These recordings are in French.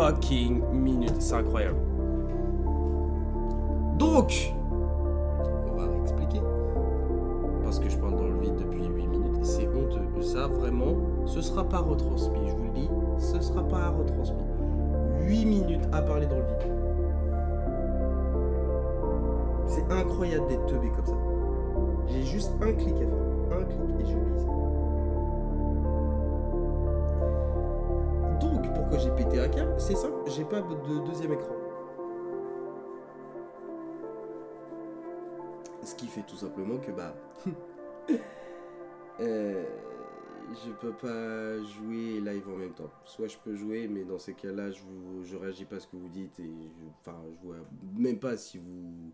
fucking minutes. C'est incroyable. Donc, on va réexpliquer. Parce que je parle dans le vide depuis 8 minutes. C'est honteux. Ça, vraiment, ce sera pas retransmis. Je vous le dis, ce sera pas retransmis. 8 minutes à parler dans le vide. C'est incroyable d'être teubé comme ça. J'ai juste un clic à faire. Un clic et j'ai oublié ça. Donc, pourquoi j'ai pété un câble? C'est simple, j'ai pas de deuxième écran. Ce qui fait tout simplement que je peux pas jouer live en même temps. Soit je peux jouer, mais dans ces cas-là, je réagis pas à ce que vous dites et je vois même pas si vous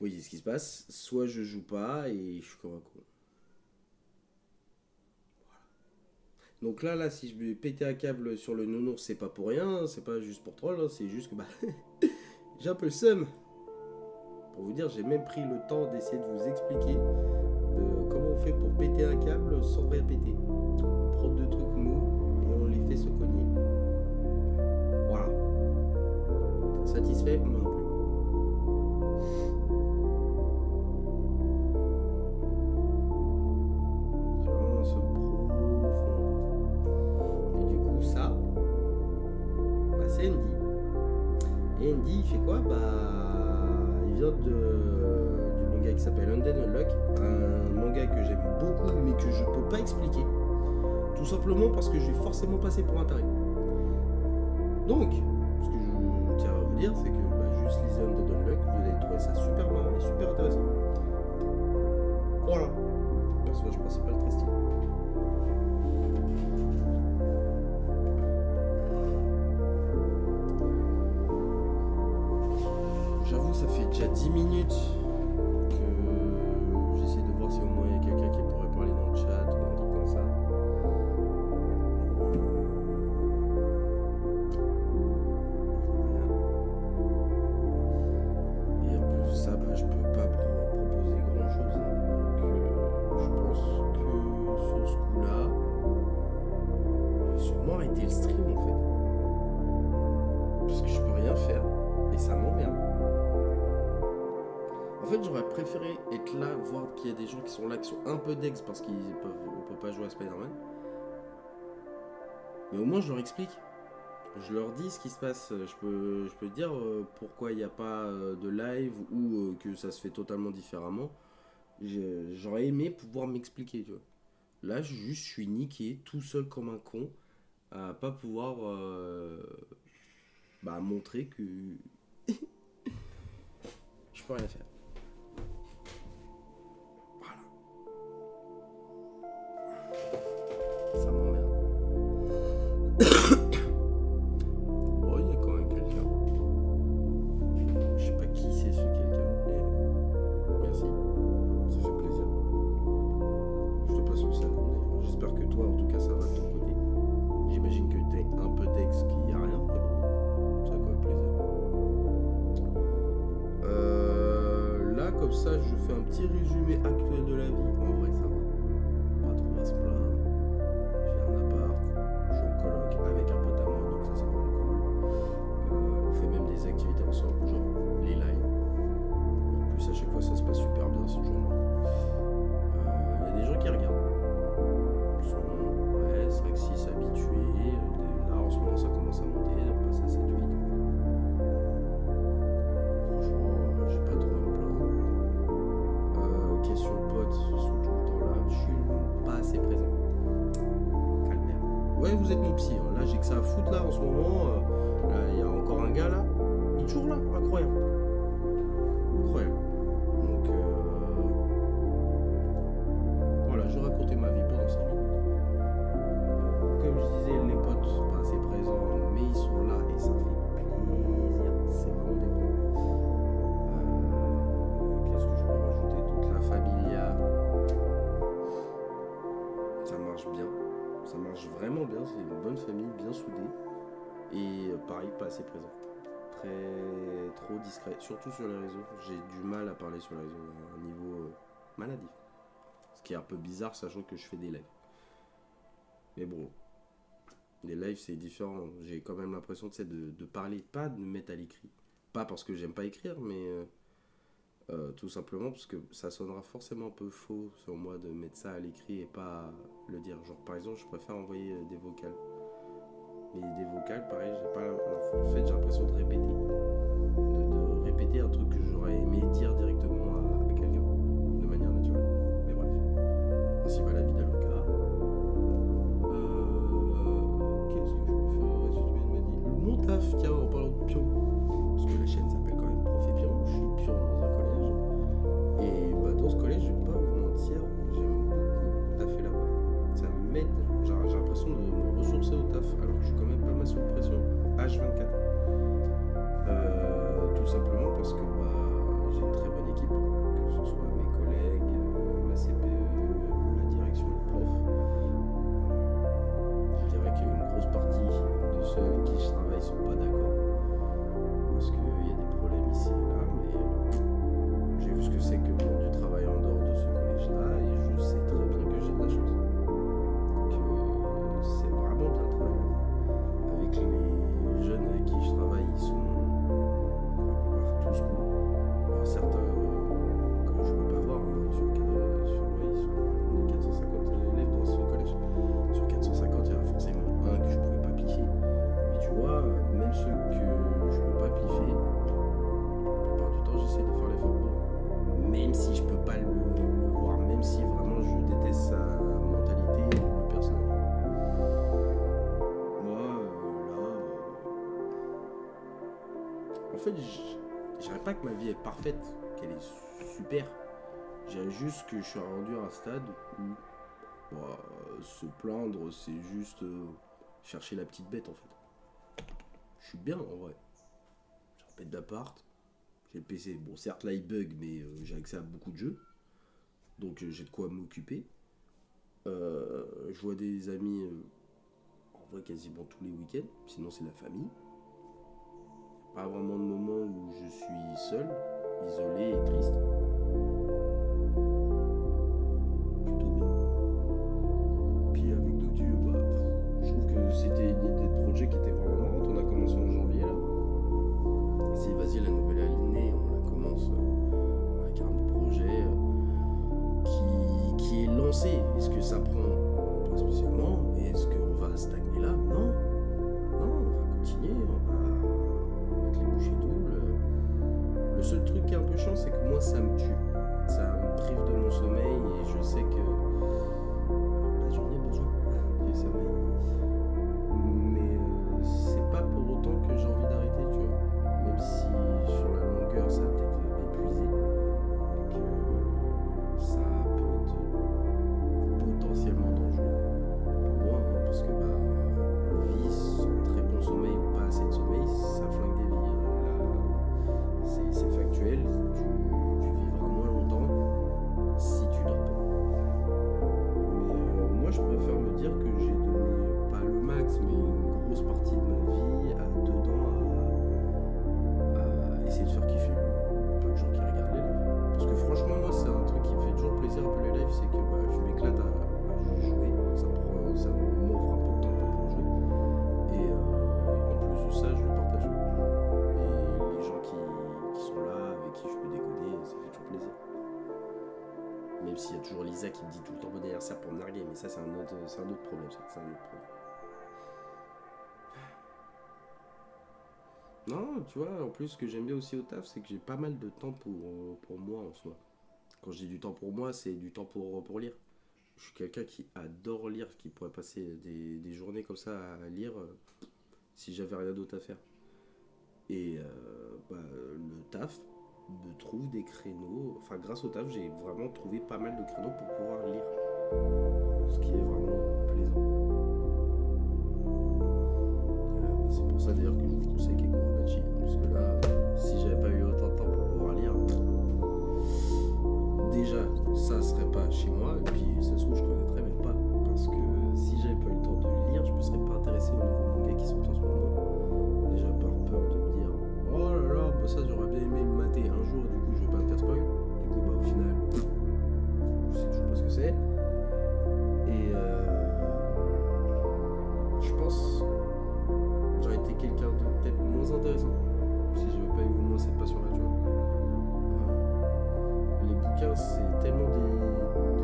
voyez ce qui se passe. Soit je joue pas et je suis comme un con. Voilà. Donc là, si je vais péter un câble sur le nounours, c'est pas pour rien, c'est pas juste pour troll, hein, c'est juste que j'ai un peu le seum. Pour vous dire, j'ai même pris le temps d'essayer de vous expliquer comment on fait pour péter un câble sans rien péter. On prend deux trucs mous et on les fait se cogner. Voilà. Satisfait? Moi non plus. J'ai vraiment un seum profond. Et du coup, ça, c'est Andy. Et Andy, il fait quoi? Il vient du manga qui s'appelle Undead Unluck, un manga que j'aime beaucoup mais que je peux pas expliquer, tout simplement parce que je vais forcément passer pour un taré. Donc, ce que je tiens à vous dire, c'est que juste lisez Undead Unluck, vous allez trouver ça super marrant et super intéressant. Voilà, personnage principal très stylé. J'avoue, ça fait déjà 10 minutes que j'essaie de voir si au moins il y a quelqu'un qui pourrait parler dans le chat ou un truc comme ça. Et en plus de ça, je peux pas proposer grand chose. Donc je pense que sur ce coup-là, je vais sûrement arrêter le stream en fait. Parce que je peux rien faire et ça m'emmerde. En fait, j'aurais préféré être là, voir qu'il y a des gens qui sont là, qui sont un peu d'ex parce qu'on peut pas jouer à Spider-Man. Mais au moins, je leur explique. Je leur dis ce qui se passe. Je peux dire pourquoi il n'y a pas de live ou que ça se fait totalement différemment. J'aurais aimé pouvoir m'expliquer, tu vois. Là, je suis niqué, tout seul comme un con, à pas pouvoir montrer que je peux rien faire. Ça m'emmerde. Oh, il y a quand même quelqu'un. Je sais pas qui c'est ce quelqu'un, mais merci. Ça fait plaisir. Je te passe le salam d'ailleurs. J'espère que toi, en tout cas, ça va de ton côté. J'imagine que t'es un peu d'ex qu'il n'y a rien, mais bon, ça fait quand même plaisir. Là, comme ça, je fais un petit résumé actuel de la vie. En vrai, ça va. Pas trop à se plaindre. Avec un pote à moi, donc ça c'est vraiment cool. On fait même des activités ensemble, genre les lives. Et en plus à chaque fois ça se passe super bien ce jour-là. Il y a des gens qui regardent. Ils sont 5-6 habitués. Là en ce moment ça commence à monter, on passe à 7-8. Franchement, j'ai pas trop à me plaindre. Question de potes, ils sont tout le temps là. Je suis pas assez présent. Ouais, vous êtes mon psy, hein. Là j'ai que ça à foutre là en ce moment. Il y a encore un gars là, il est toujours là, incroyable. Incroyable. Donc voilà, je racontais ma vie pendant 5 minutes. Comme je disais, les potes sont pas assez présents, mais ils sont là et ça fait plaisir. C'est vraiment des bons. Qu'est-ce que je peux rajouter d'autre? La familia. Ça marche bien. Ça marche vraiment bien, c'est une bonne famille, bien soudée. Et pareil, pas assez présent. Trop discret, surtout sur les réseaux. J'ai du mal à parler sur les réseaux à un niveau maladif. Ce qui est un peu bizarre, sachant que je fais des lives. Mais bon, Les lives, c'est différent. J'ai quand même l'impression, tu sais, de parler, pas de me mettre à l'écrit. Pas parce que j'aime pas écrire, mais tout simplement parce que ça sonnera forcément un peu faux sur moi de mettre ça à l'écrit et pas le dire. Genre, par exemple, je préfère envoyer des vocales. Mais des vocales, pareil, j'ai pas. En fait, j'ai l'impression de répéter. De répéter un truc que j'aurais aimé dire directement à quelqu'un, de manière naturelle. Mais bref. Ainsi va la vie d'Aloca. Qu'est-ce que je peux faire en résumé de ma vie? Mon taf, tiens, en parlant de pion. Parce que la chaîne s'appelle quand même Prof et Pion. Je suis pion dans un collège. Et bah, dans ce collège, je vais pas vous mentir, j'aime beaucoup taffer là-bas. Ça m'aide. J'ai l'impression de me ressourcer au taf, alors que je suis quand même pas mal sous pression. H24. Tout simplement parce que bah, j'ai une très bonne équipe, que ce soit mes collègues, ma CPE, la direction, le prof. Je dirais qu'il y a une grosse partie de ceux avec qui je travaille sont pas d'accord, parce qu'il y a des problèmes ici et là, mais j'ai vu ce que c'est que du travail en dehors de ce collège-là, et je sais très bien que j'ai de la chance. Que c'est vraiment bien travaillé. Avec les jeunes avec qui je travaille, ils sont tous cool. Alors certains que je peux pas voir, hein, on est 450 élèves dans ce collège. Sur 450, il y en a forcément un que je pouvais pas piffer. Mais tu vois, même ceux que je peux pas piffer, la plupart du temps j'essaie de faire l'effort pour eux. Même si je peux pas le voir, même si vraiment je déteste sa mentalité ou le personnage. Moi, en fait, je dirais pas que ma vie est parfaite, qu'elle est super. Je dirais juste que je suis rendu à un stade où bah, se plaindre, c'est juste chercher la petite bête en fait. Je suis bien en vrai. J'ai un pète d'appart, j'ai le PC. Bon, certes là il bug, mais j'ai accès à beaucoup de jeux. Donc j'ai de quoi m'occuper. Je vois des amis en vrai quasiment tous les week-ends. Sinon c'est la famille. Pas vraiment de moment où je suis seul, isolé et triste. Plutôt bien. Puis avec Dodu, bah, je trouve que c'était des projets qui étaient vraiment marrants. On a commencé en janvier là. C'est vas-y la nouvelle année, on la commence avec un projet qui est lancé. Est-ce que ça prend? Pas spécialement. Et est-ce qu'on va stagner là? Non. Non, on va continuer, on va mettre les bouchées doubles. Le seul truc qui est un peu chiant, c'est que moi ça me tue. Ça me prive de mon sommeil et je sais que bah, j'en ai besoin du sommeil. Mais c'est pas pour autant que j'ai envie d'arrêter, tu vois. Même si sur la longueur ça va peut-être m'épuiser et que ça peut être potentiellement dangereux pour moi, hein, parce que bah, vie sans très bon sommeil ou pas assez de sommeil, ça flingue des vies. Là, c'est factuel, tu vivras moins longtemps si tu dors pas. Mais moi je préfère me dire que j'ai donné pas le max, mais une grosse partie de ma vie à essayer de faire kiffer le peu de gens qui regardent les lives. Parce que franchement moi c'est un truc qui me fait toujours plaisir un peu les lives, c'est que bah, je m'éclate à jouer, ça m'offre un peu de temps pour pouvoir jouer. Et en plus de ça je le partage. Et les gens qui sont là, avec qui je peux déconner, ça fait toujours plaisir. Même s'il y a toujours Lisa qui me dit tout le temps bon anniversaire pour me narguer, mais ça c'est un autre problème, ça. C'est un autre problème. Non, tu vois, en plus, ce que j'aime bien aussi au taf, c'est que j'ai pas mal de temps pour moi en soi. Quand je dis du temps pour moi, c'est du temps pour lire. Je suis quelqu'un qui adore lire, qui pourrait passer des journées comme ça à lire si j'avais rien d'autre à faire. Et bah, le taf me trouve des créneaux. Enfin, grâce au taf, j'ai vraiment trouvé pas mal de créneaux pour pouvoir lire. Ce qui est vraiment plaisant. C'est pour ça d'ailleurs que je vous conseille Kekurabachi. Parce que là, si j'avais pas eu autant de temps pour pouvoir lire, déjà, ça serait pas chez moi. Et puis, ça se trouve, je connaîtrais même pas. Parce que si j'avais pas eu le temps de lire, je me serais pas intéressé aux nouveaux mangas qui sortent en ce moment. Déjà, par peur de me dire oh là là, bah ça j'aurais bien aimé le mater un jour, du coup je vais pas me faire spoil. Du coup, bah au final, je sais toujours pas ce que c'est. Et je pense intéressant. Si j'avais pas eu au moins cette passion-là, tu vois. Les bouquins, c'est tellement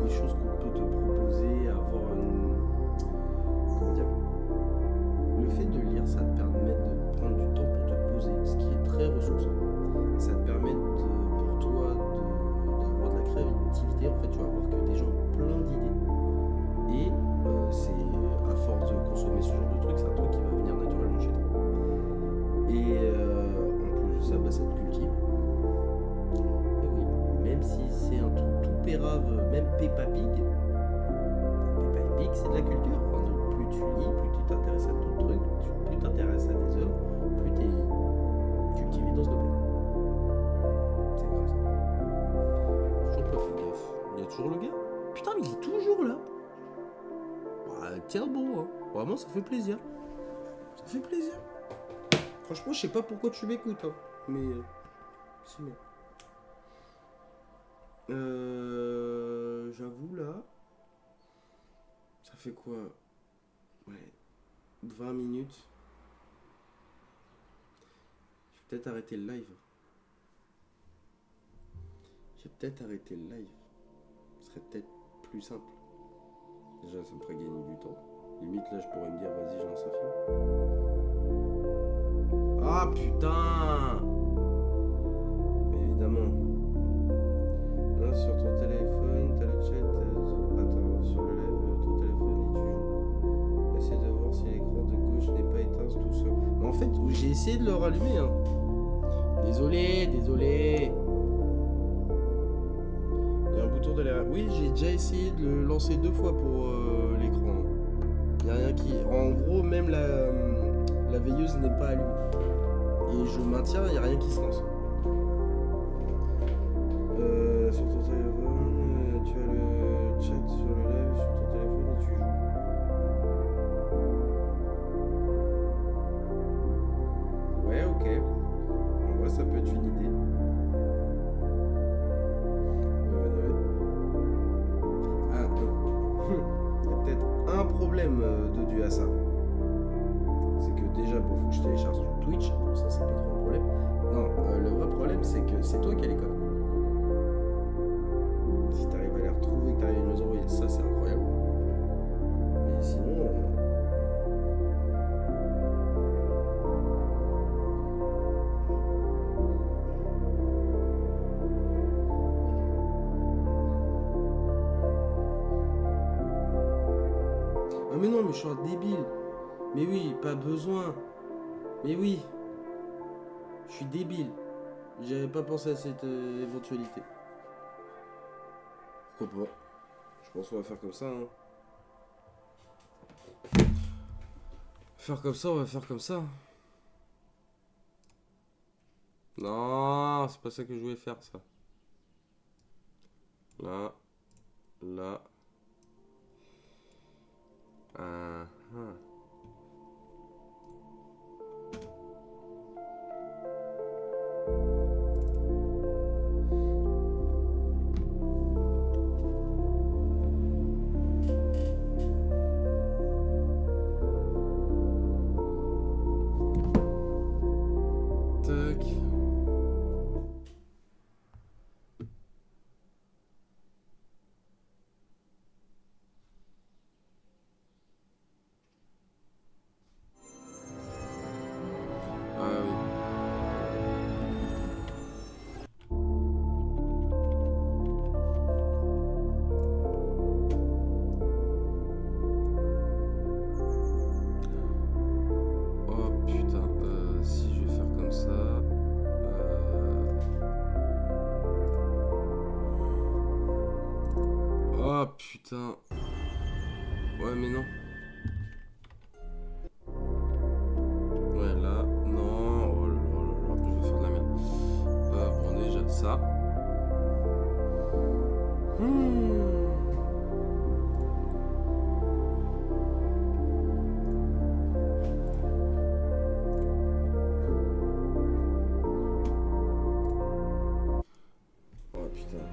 des choses qu'on peut te proposer, avoir une. Comment dire? Le fait de lire, ça te permet de prendre du temps pour te poser, ce qui est très ressourçant. Ça te permet pour toi d'avoir de la créativité. En fait, tu vas voir que des gens ont plein d'idées. Et c'est à force de consommer ce genre de trucs, c'est un truc qui va venir naturellement chez toi. Et en plus de ça, ça te cultive. Et oui, même si c'est un truc tout pérave, même Peppa Pig, c'est de la culture. Donc plus tu lis, plus tu t'intéresses à d'autres trucs, plus tu t'intéresses à des œuvres, plus tu es cultivé dans ce domaine. C'est comme ça. J'ai toujours pas fait gaffe. Il y a toujours le gars. Putain, mais il est toujours là. Bah, tiens bon, hein. Vraiment, ça fait plaisir. Ça fait plaisir. Franchement, je sais pas pourquoi tu m'écoutes, hein. Mais c'est bien. J'avoue là. Ça fait quoi? Ouais. 20 minutes. Je vais peut-être arrêter le live. Ce serait peut-être plus simple. Déjà, ça me ferait gagner du temps. Limite, là, je pourrais me dire, vas-y, je lance un film. Ah, putain! Mais évidemment. Là, sur ton téléphone, t'as le chat. Attends, sur le lève ton téléphone et tu joues. Essaye de voir si l'écran de gauche n'est pas éteint tout seul. Mais en fait, j'ai essayé de le rallumer, hein. Désolé. Il y a un bouton de l'air. Oui, j'ai déjà essayé de le lancer 2 fois pour l'écran. Il n'y a rien qui. En gros, même la veilleuse n'est pas allumée. Et je maintiens, il n'y a rien qui se lance. Sur ton téléphone, tu as le chat sur le live, sur ton téléphone et tu joues. Ouais, ok. En vrai, ça peut être une idée. Il y a peut-être un problème dû à ça. C'est que déjà, faut que je télécharge sur Twitch. Pour ça, c'est pas trop un problème. Non, le vrai problème, c'est que c'est toi qui as les codes. Si t'arrives à les retrouver, que t'arrives à nous envoyer, ça, c'est incroyable. Mais sinon. Ah mais non, mais je suis un débile. Mais oui, pas besoin. Mais oui. Je suis débile. J'avais pas pensé à cette éventualité. Pourquoi pas? Je pense qu'on va faire comme ça, hein. On va faire comme ça. Non, c'est pas ça que je voulais faire, ça. Là. Tac. Ah oui. Oh putain, si je vais faire comme ça. Oh putain. Ouais mais non. Ouais là, non. Oh là là, je vais faire de la merde. Bon déjà ça. Oh putain.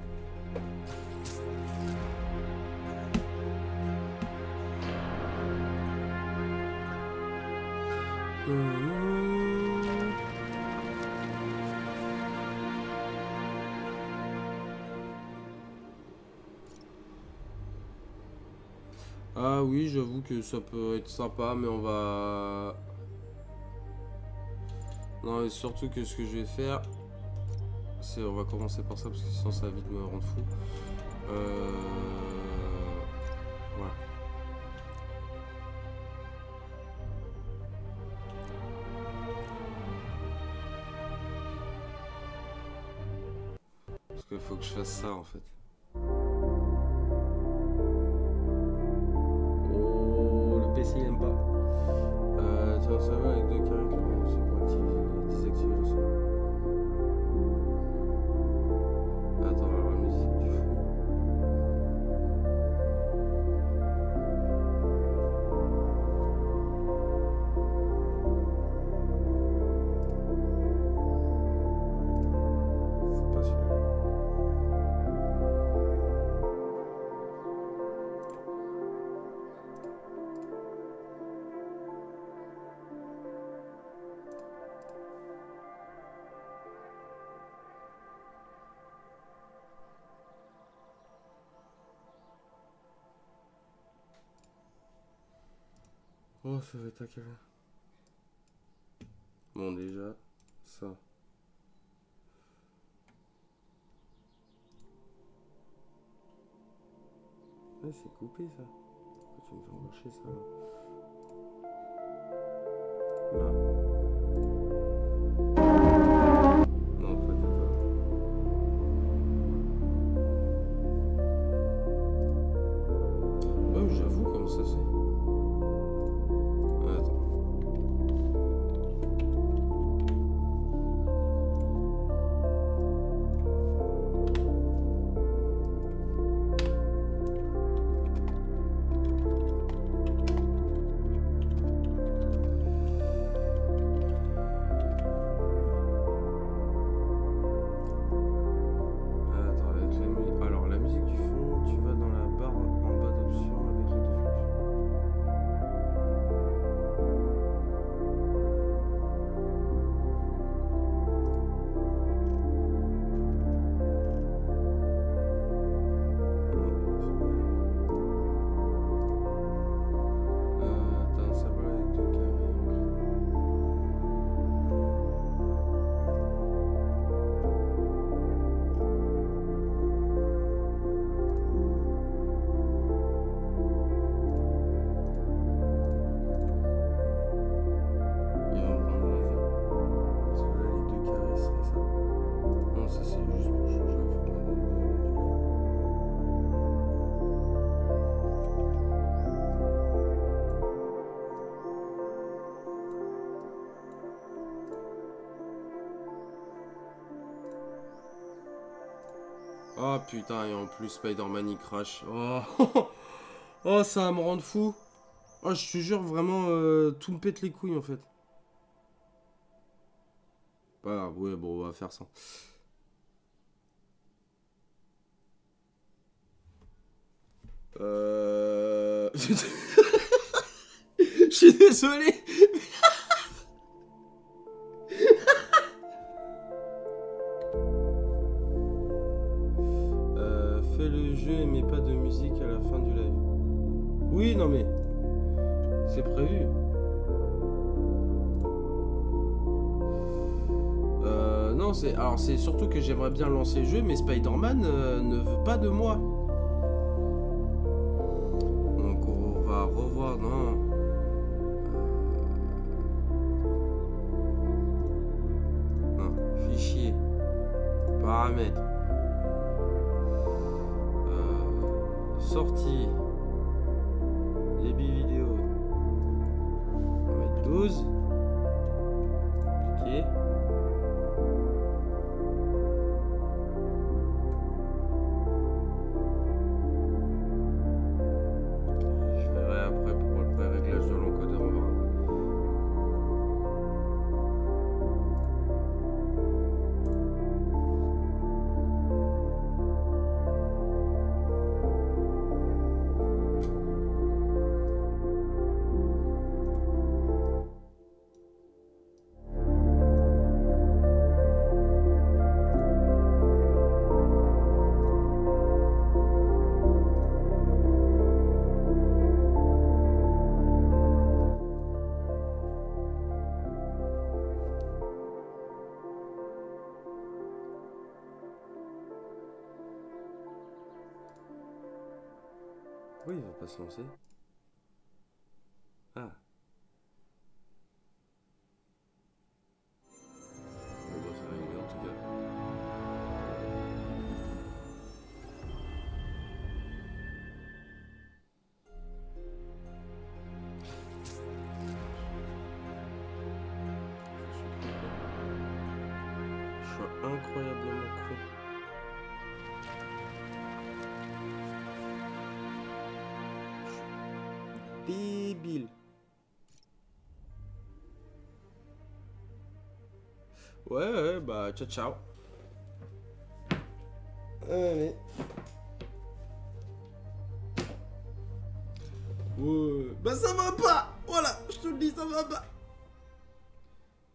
Ah oui, j'avoue que ça peut être sympa, mais on va... Non, et surtout que ce que je vais faire, c'est... On va commencer par ça, parce que sinon ça va vite me rendre fou. Voilà. Parce qu'il faut que je fasse ça, en fait. Oh, le PC il aime pas. Tiens, ça va avec deux carrés, c'est pour activer, désactiver le son. Attends, alors la musique du fond. C'est pas celui-là. Oh, ça va être à quelle heure? Bon, déjà, ça. Ouais, c'est coupé ça. Pourquoi tu me fais embaucher ça là? Non, toi t'es pas. Ouais, j'avoue, comment ça c'est. Attends. Attends, avec la musique. Alors, la musique du fond, tu vas dans la barre en bas d'options avec les deux flèches. T'as un symbole avec deux carrés en gris. Il va me prendre raison. Parce que là, les deux carrés, c'est ça. Non, ça c'est juste pour changer la forme de modulaire. Oh putain, et en plus Spider-Man il crash. Oh, oh, ça va me rendre fou. Oh, je te jure, vraiment, tout me pète les couilles en fait. Pas grave, ouais, bon, on va faire ça. Je suis désolé. Fais le jeu et mets pas de musique à la fin du live. Oui, non mais c'est prévu. Non, c'est surtout que j'aimerais bien lancer le jeu, mais Spider-Man ne veut pas de moi. Donc on va revoir. Non. Non. Fichier. Paramètres. Sortie. Débit vidéo. On va mettre 12. Ok. Je verrai après pour le réglage de l'encodeur, on verra. Pourquoi il va pas se lancer? Ah. Bon bah ça va aller en tout cas. Je suis incroyablement con. Je suis débile. Ouais, bah ciao ciao. Allez. Ouais. Bah ça va pas. Voilà, je te le dis, ça va pas.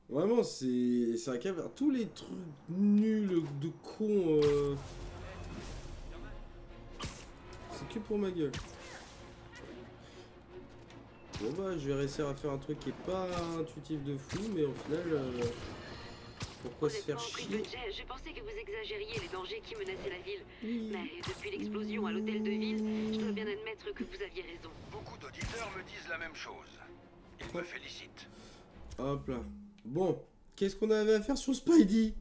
Vraiment, c'est un calvaire. Tous les trucs nuls de cons. C'est que pour ma gueule. Bon bah, je vais réussir à faire un truc qui est pas intuitif de fou, mais au final, pourquoi se faire chier? J'ai pensé que vous exagériez les dangers qui menaçaient la ville. Oui. Mais depuis l'explosion à l'hôtel de ville, je dois bien admettre que vous aviez raison. Beaucoup d'auditeurs me disent la même chose. Ils me félicitent. Hop là. Bon, qu'est-ce qu'on avait à faire sur Spidey?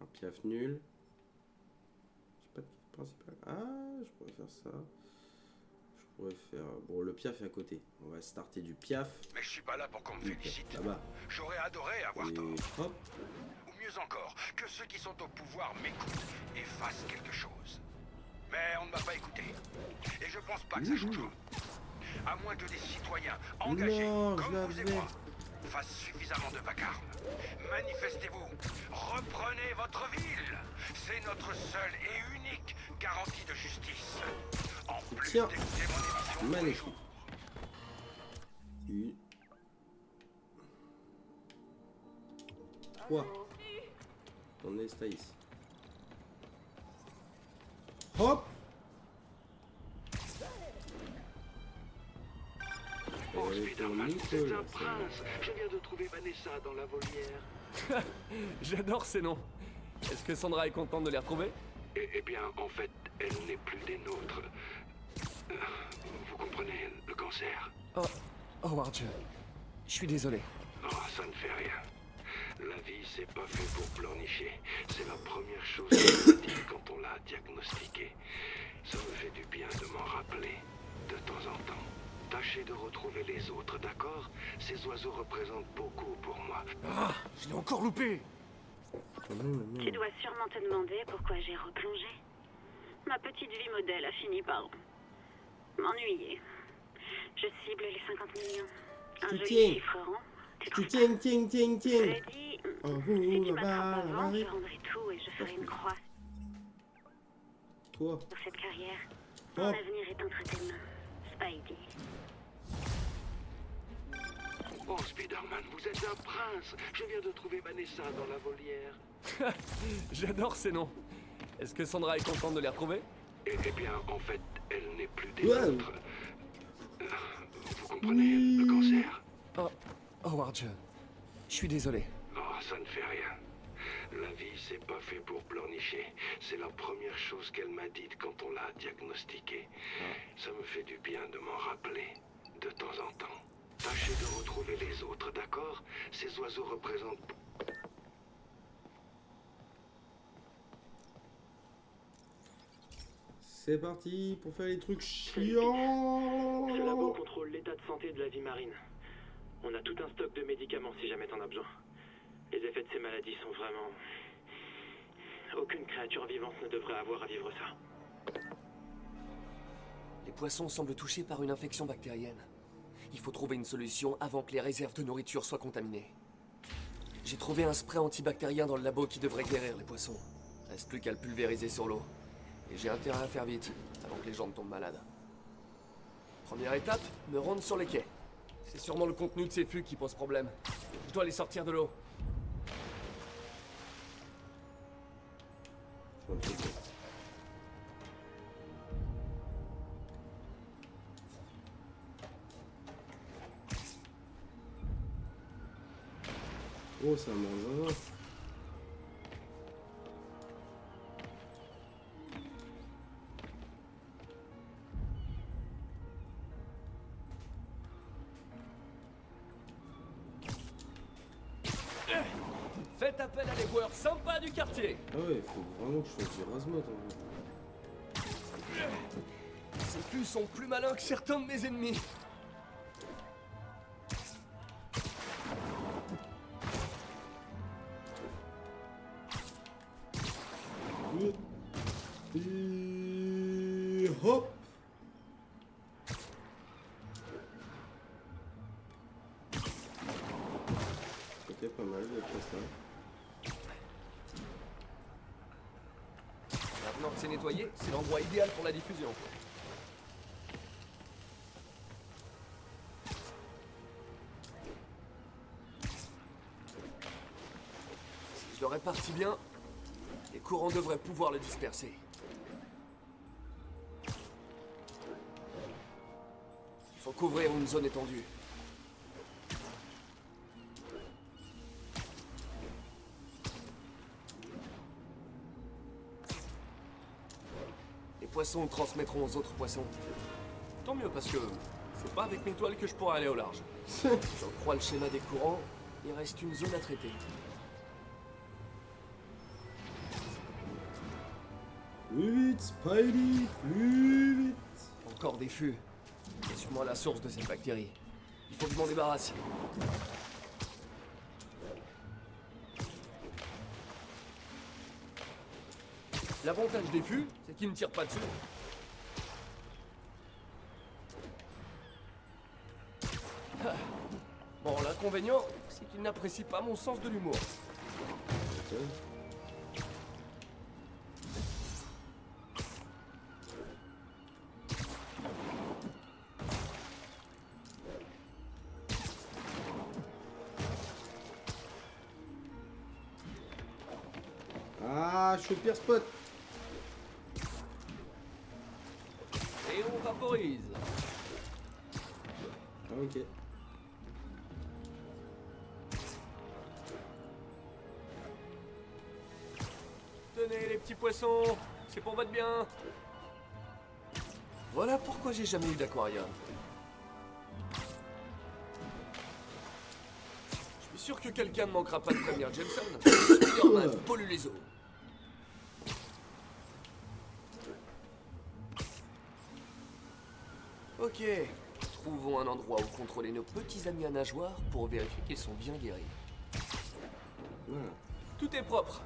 Un piaf nul. J'ai pas de piaf principal. Ah, je pourrais faire ça. Je pourrais faire... Bon, le piaf est à côté. On va starter du piaf. Mais je suis pas là pour qu'on me félicite. Là-bas. J'aurais adoré avoir tort. Et hop. Ou mieux encore, que ceux qui sont au pouvoir m'écoutent et fassent quelque chose. Mais on ne m'a pas écouté. Et je pense pas que ça changera. À moins que des citoyens engagés, Non, je comme vous et l'avais. moi, fassent suffisamment de vacarme. Manifestez-vous. Reprenez votre ville. C'est notre seule et unique garantie de justice. En plus Tiens. d'écouter mon émission tous les Magnifique. jours. Une. 3. On est Staïs. Hop. Oh, Spider-Man, vous êtes un Nicolas, prince. Je viens de trouver Vanessa dans la volière. J'adore ces noms. Est-ce que Sandra est contente de les retrouver? Eh bien, en fait, elle n'est plus des nôtres. Vous comprenez, le cancer. Oh, Howard, je suis désolé. Oh, ça ne fait rien. La vie, c'est pas fait pour pleurnicher. C'est la première chose qu'on m'a dit quand on l'a diagnostiqué. Ça me fait du bien de m'en rappeler, de temps en temps. Tâchez de retrouver les autres, d'accord? Ces oiseaux représentent beaucoup pour moi. Ah, je l'ai encore loupé. Tu dois sûrement te demander pourquoi j'ai replongé. Ma petite vie modèle a fini par m'ennuyer. Je cible les 50 millions. Un Tu joli tiens. chiffre rond. Tu Tu trouves pas? tiens. Cela dit, Oh, si tu là-bas, m'attrapes avant, là-bas. je rendrai tout et je ferai une croix Toi. sur cette carrière. Mon Hop. avenir est entre tes mains, Spidey. Oh, Spider-Man, vous êtes un prince. Je viens de trouver Vanessa dans la volière. J'adore ces noms. Est-ce que Sandra est contente de les retrouver? Eh bien, en fait, elle n'est plus des Ouais. nôtres. Vous comprenez, le cancer. Oh, Howard, je suis désolé. Oh, ça ne fait rien. La vie, c'est pas fait pour pleurnicher. C'est la première chose qu'elle m'a dite quand on l'a diagnostiquée. Ça me fait du bien de m'en rappeler, de temps en temps. Tâchez de retrouver les autres, d'accord? Ces oiseaux représentent... C'est parti pour faire les trucs chiants. Ce labo contrôle l'état de santé de la vie marine. On a tout un stock de médicaments si jamais t'en as besoin. Les effets de ces maladies sont vraiment... Aucune créature vivante ne devrait avoir à vivre ça. Les poissons semblent touchés par une infection bactérienne. Il faut trouver une solution avant que les réserves de nourriture soient contaminées. J'ai trouvé un spray antibactérien dans le labo qui devrait guérir les poissons. Reste plus qu'à le pulvériser sur l'eau. Et j'ai intérêt à faire vite, avant que les gens ne tombent malades. Première étape, me rendre sur les quais. C'est sûrement le contenu de ces fûts qui pose problème. Je dois les sortir de l'eau. Oh, ça mange. rappelle à les joueurs sympas du quartier. Ah ouais, faut vraiment que je fasse du Razmod. Ces fûts sont plus malins que certains de mes ennemis. Et hop. Ok, pas mal, je ferai ça. Maintenant que c'est nettoyé, c'est l'endroit idéal pour la diffusion. Si je le répartis bien, les courants devraient pouvoir le disperser. Il faut couvrir une zone étendue. Les poissons transmettront aux autres poissons. Tant mieux parce que c'est pas avec mes toiles que je pourrai aller au large. J'en crois le schéma des courants, il reste une zone à traiter. Plus vite, Spidey, plus vite. Encore des fûts. C'est sûrement la source de cette bactérie. Il faut que je m'en débarrasse. L'avantage des fûts, c'est qu'ils ne tirent pas dessus. Ah. Bon, l'inconvénient, c'est qu'ils n'apprécient pas mon sens de l'humour. Ok. Ah, je suis au pire spot. Et on vaporise. Ah, ok. Tenez les petits poissons, c'est pour votre bien. Voilà pourquoi j'ai jamais eu d'aquarium. Je suis sûr que quelqu'un ne manquera pas de prévenir Jameson. Spider-Man pollue les eaux. Ok, trouvons un endroit où contrôler nos petits amis à nageoires pour vérifier qu'ils sont bien guéris. Voilà. Tout est propre.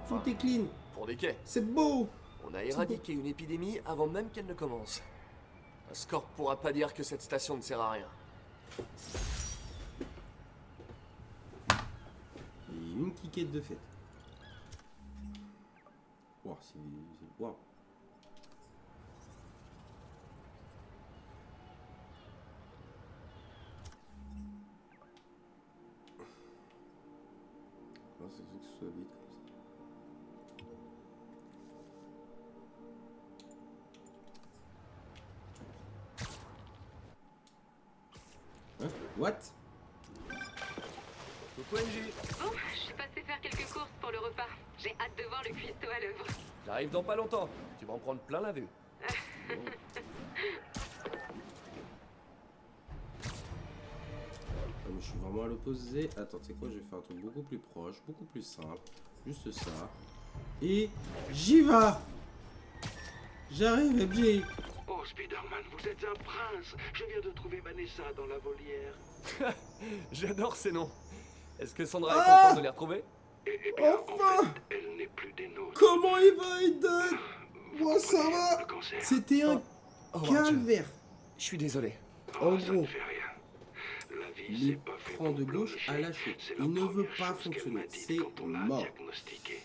Tout est clean. Pour des quais. C'est beau. On a éradiqué une épidémie avant même qu'elle ne commence. Oscorp pourra pas dire que cette station ne sert à rien. Et une kickette de fête. Wow, c'est... Wow. Oh, c'est que ce soit vite comme ça. Hein? What? Coucou NJ. Bon, je suis passée faire quelques courses pour le repas. J'ai hâte de voir le cuistot à l'œuvre. J'arrive dans pas longtemps. Tu vas en prendre plein la vue. Ah, mais je suis vraiment à l'opposé. Attends, tu sais quoi? Je vais faire un truc beaucoup plus proche, beaucoup plus simple. Juste ça. Et j'y vais! J'arrive, MJ! Oh, Spider-Man, vous êtes un prince. Je viens de trouver Vanessa dans la volière. J'adore ces noms. Est-ce que Sandra est contente de les retrouver? Eh bien, Enfin! en fait, elle n'est plus des nôtres. Comment il va, Aiden? Moi, ça Comprenez, va! le cancer. C'était un Oh, mon Dieu. calvaire! Je suis désolé. En Ça gros, ne fait rien. La vie, les c'est pas fait francs pour de gauche planifier. a lâché. C'est la Il ne veut première pas chose qu'elle fonctionner. m'a dit C'est quand on l'a mort. diagnostiqué.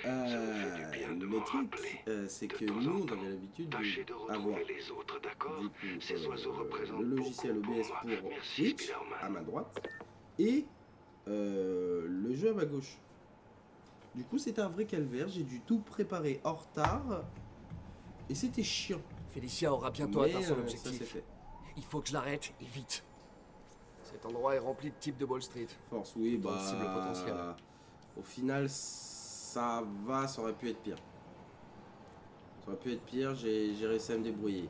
Ça me fait du bien de Le m'en truc, rappeler. c'est De que temps en nous, on temps, avait l'habitude Tâchez de d'avoir retrouver les autres, d'accord? du coup, Ces oiseaux représentent le logiciel beaucoup OBS pour moi. pour Merci, Twitch Spider-Man. à ma droite et le jeu à ma gauche. Du coup, c'était un vrai calvaire. J'ai dû tout préparer en retard et c'était chiant. Félicia aura bientôt Mais, atteint son ça, c'est objectif. fait. Il faut que je l'arrête, et vite. Cet endroit est rempli de types de Wall Street. Force, oui, Dans le cible potentiel. Au final, ça va, ça aurait pu être pire. Ça aurait pu être pire, j'ai réussi à me débrouiller.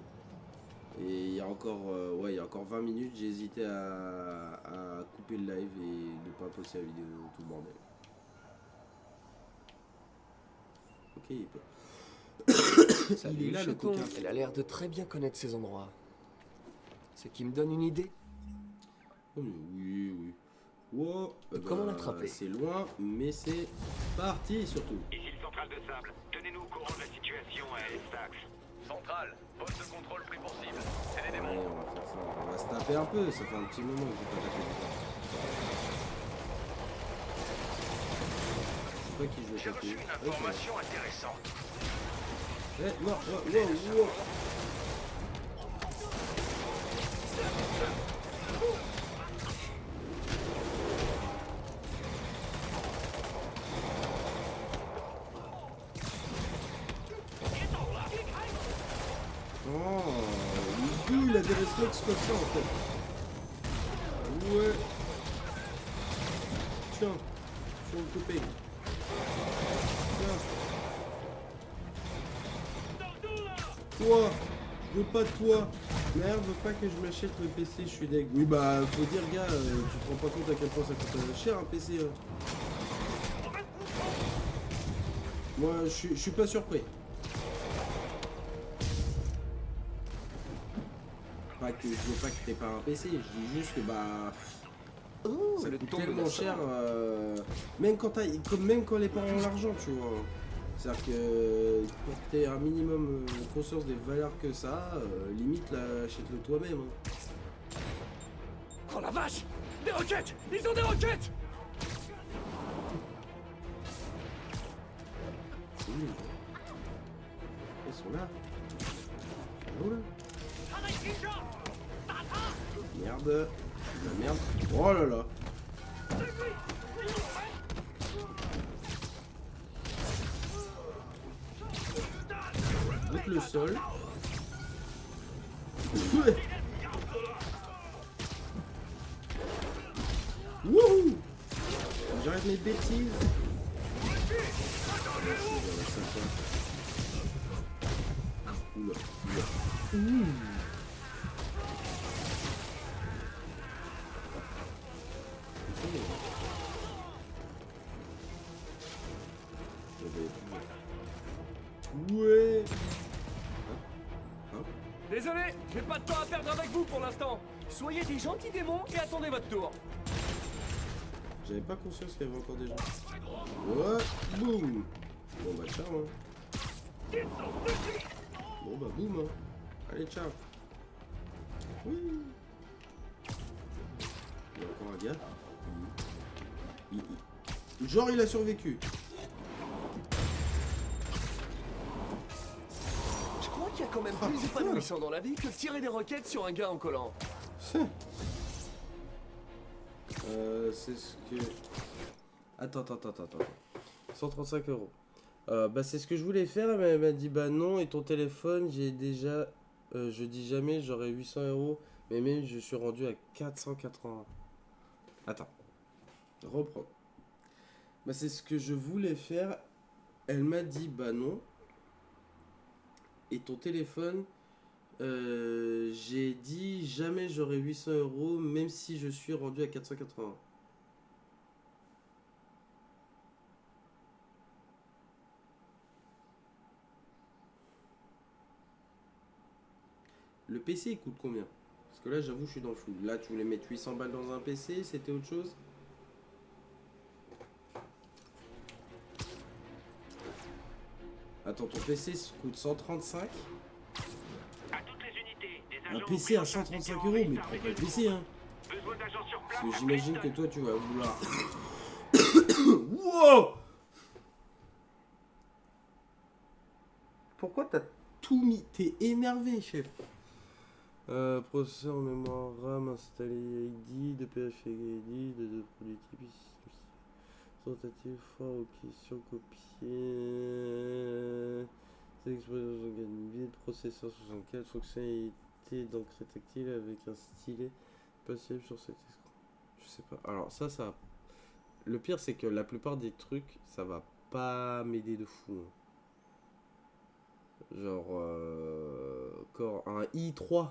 Et il y a encore, il y a encore 20 minutes, j'ai hésité à couper le live et de pas poster la vidéo, tout le bordel. Ok, il peut. Salut, Il est là, le chaton. coquin. Elle a l'air de très bien connaître ces endroits. Ce qui me donne une idée. Oh, mais oui, oui. Wow, Comment l'attraper? C'est loin, mais c'est parti surtout. Ici le central de sable. Tenez-nous au courant de la situation à Estax. Central, poste de contrôle pris pour cible. C'est les Allez, démons. on va faire ça. On va se taper un peu, ça fait un petit moment que j'ai pas tapé du temps. Je sais pas qui je vais J'ai taper. reçu une information intéressante. Eh, non, wow. Oh, il a des réflexes comme ça en fait. Ouais. Tiens, le copain. Tiens. Toi, je veux pas de toi. Merde, veut pas que je m'achète le PC, je suis deg. Oui bah faut dire gars, tu te rends pas compte à quel point ça coûte cher un PC. Moi je suis pas surpris. Pas que je veux pas que t'aies pas un PC, je dis juste que bah Oh, ça le coûte ton de tellement la cher, chambre. même quand les parents ont l'argent, tu vois. C'est-à-dire que pour que t'aies un minimum conscience des valeurs que ça, limite là, achète-le toi-même. Hein. Oh la vache! Des roquettes! Ils ont des roquettes! C'est nul. Ils sont là. Ils sont là. Merde. La merde. Oh là là. Boucle le sol. Ouais. Wouhou. J'arrête mes bêtises. Oula. Ouh. Ouais. Désolé, j'ai pas de temps à perdre avec vous pour l'instant. Soyez des gentils démons et attendez votre tour. J'avais pas conscience qu'il y avait encore des gens. Ouais, boum. Bon bah ciao hein. Bon bah boum hein. Allez ciao. Oui. Il y a encore un gars. Genre il a survécu. Je crois qu'il y a quand même plus épanouissant dans la vie que de tirer des roquettes sur un gars en collant. C'est ce que... Attends. 135 €. Bah c'est ce que je voulais faire, mais elle m'a dit bah non, et ton téléphone, j'ai déjà... je dis jamais, j'aurais 800 €, mais même je suis rendu à 480. Attends. Reprends. Bah c'est ce que je voulais faire. Elle m'a dit bah non. Et ton téléphone, j'ai dit jamais j'aurai 800 €, même si je suis rendu à 480. Le PC il coûte combien? Parce que là j'avoue je suis dans le flou. Là tu voulais mettre 800 balles dans un PC, c'était autre chose? Attends, ton PC coûte 135? À toutes les unités, des Un agents PC à 135 €, mais prends pas le PC hein. Besoin d'agents sur place. Parce que j'imagine que toi tu vas vouloir... Wow! Pourquoi t'as tout mis? T'es énervé, chef. Processeur, mémoire RAM installé ID, de PHP ID, de produits typiques, tentative, fort aux questions copiées, explosions vide, processeur 64, fonctionnalité d'encre tactile avec un stylet possible sur cet écran. Je sais pas. Alors ça. Le pire c'est que la plupart des trucs, ça va pas m'aider de fou. Hein. Genre encore un i3.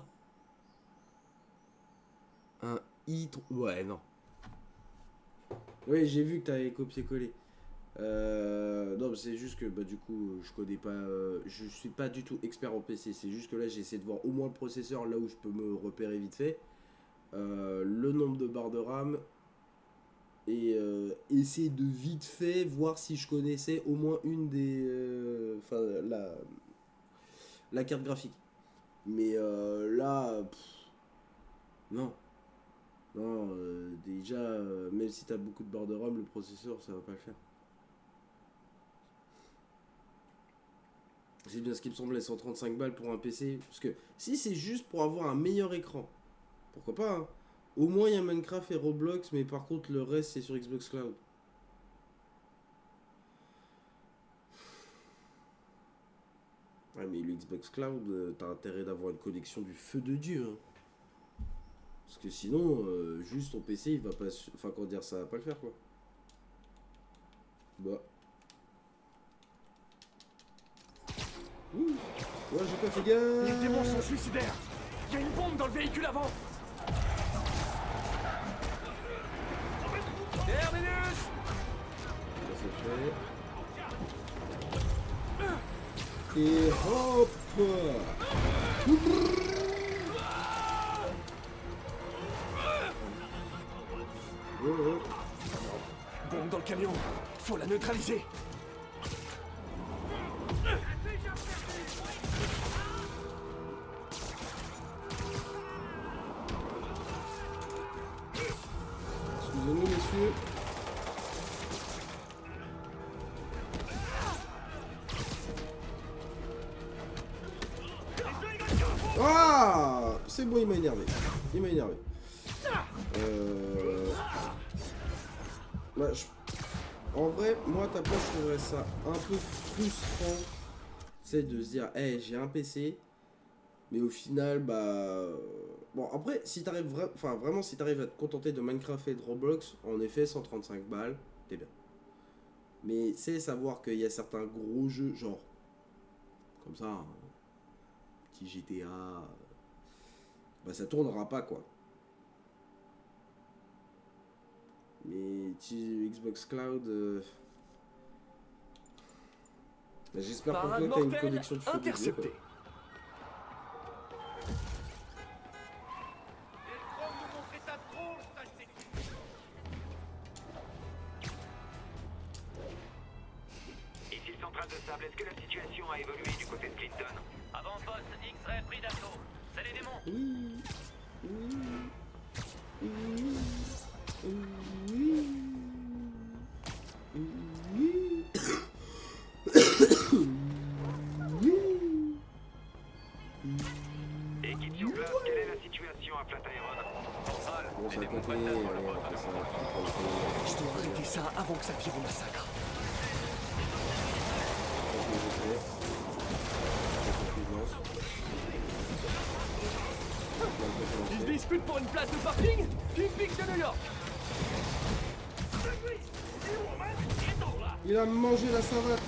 Ouais non. Oui j'ai vu que t'avais copié-collé. Non, c'est juste que bah, du coup, je connais pas. Je suis pas du tout expert en PC. C'est juste que là, j'essaie de voir au moins le processeur là où je peux me repérer vite fait. Le nombre de barres de RAM. Et essayer de vite fait voir si je connaissais au moins une des. Enfin, la carte graphique. Mais là. Non. Non, déjà, même si t'as beaucoup de barres de RAM, le processeur, ça va pas le faire. C'est bien ce qui me semblait, 135 balles pour un PC. Parce que si c'est juste pour avoir un meilleur écran, pourquoi pas, hein. Au moins il y a Minecraft et Roblox, mais par contre le reste c'est sur Xbox Cloud. Ouais, mais le Xbox Cloud, t'as intérêt d'avoir une connexion du feu de Dieu, hein. Parce que sinon, juste ton PC il va pas. Enfin, comment dire, ça va pas le faire quoi. Bah. Ouh. Ouais, j'ai pas fait gaffe. Les démons sont suicidaires. Il y a une bombe dans le véhicule avant. Terminus. Ça c'est fait. Et hop. Oh, oh. Bombe dans le camion. Faut la neutraliser. Excusez-nous, messieurs. Ah, c'est bon, il m'a énervé. Il m'a énervé. Bah, en vrai, moi, à ta place, je trouverais ça un peu frustrant. C'est de se dire, hey, j'ai un PC. Mais au final, bah. Bon, après, si t'arrives vraiment, si t'arrives à te contenter de Minecraft et de Roblox, en effet, 135 balles, t'es bien. Mais c'est savoir qu'il y a certains gros jeux, genre. Comme ça, hein, petit GTA. Bah, ça tournera pas, quoi. Mais Xbox Cloud. Bah, j'espère pour toi que t'as une connexion de feu de Dieu, quoi. Ici le central de sable, est-ce que la situation a évolué du côté de Clinton? Avant-poste, X-ray pris d'assaut. C'est les démons. Oui. Oui. Oui. Oui. Équipe sur place, quelle est la situation à Flatiron? Bon, ça a compté, allez, on fait ça. Je dois arrêter ça avant que ça vire au massacre. Ils se disputent pour une place de parking. Qui pique de New York? Il a mangé la savate.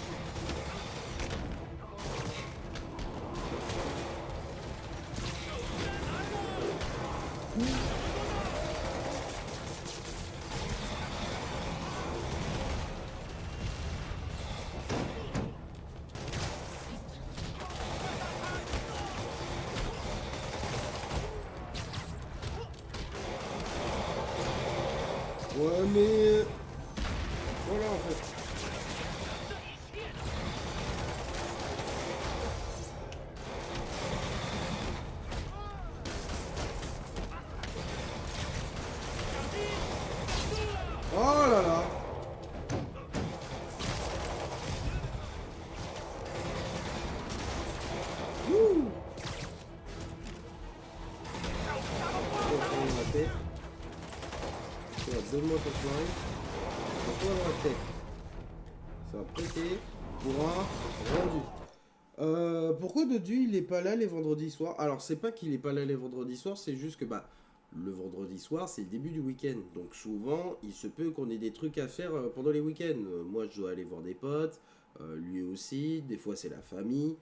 Ouais, mais voilà en fait. Oh là là. Ouh. Donne-moi ton flingue. Mets-toi dans la tête. Ça va péter pour un rendu. Pourquoi Dodu il est pas là les vendredis soirs? Alors c'est pas qu'il est pas là les vendredis soirs, c'est juste que bah le vendredi soir c'est le début du week-end. Donc souvent il se peut qu'on ait des trucs à faire pendant les week-ends. Moi je dois aller voir des potes, lui aussi, des fois c'est la famille.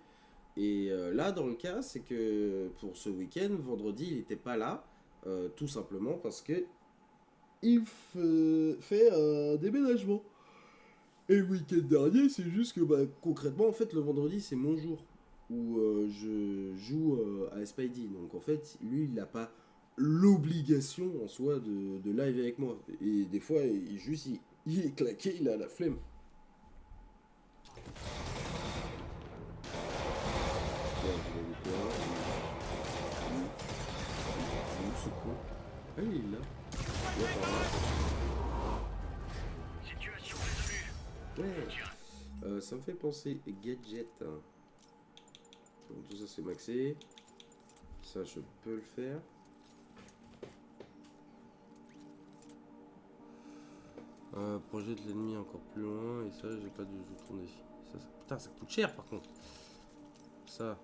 Et là dans le cas c'est que pour ce week-end, vendredi il était pas là. Tout simplement parce que il fait un déménagement. Et le week-end dernier, c'est juste que concrètement, en fait, le vendredi, c'est mon jour où je joue à Spidey. Donc en fait, lui, il n'a pas l'obligation en soi de live avec moi. Et des fois, il est claqué, il a la flemme. Ah, il est là. Situation résolue. Ouais. Ça me fait penser gadget. Donc tout ça c'est maxé. Ça je peux le faire. Projet de l'ennemi encore plus loin. Et ça j'ai pas de jeton défi. Putain ça coûte cher par contre. Ça.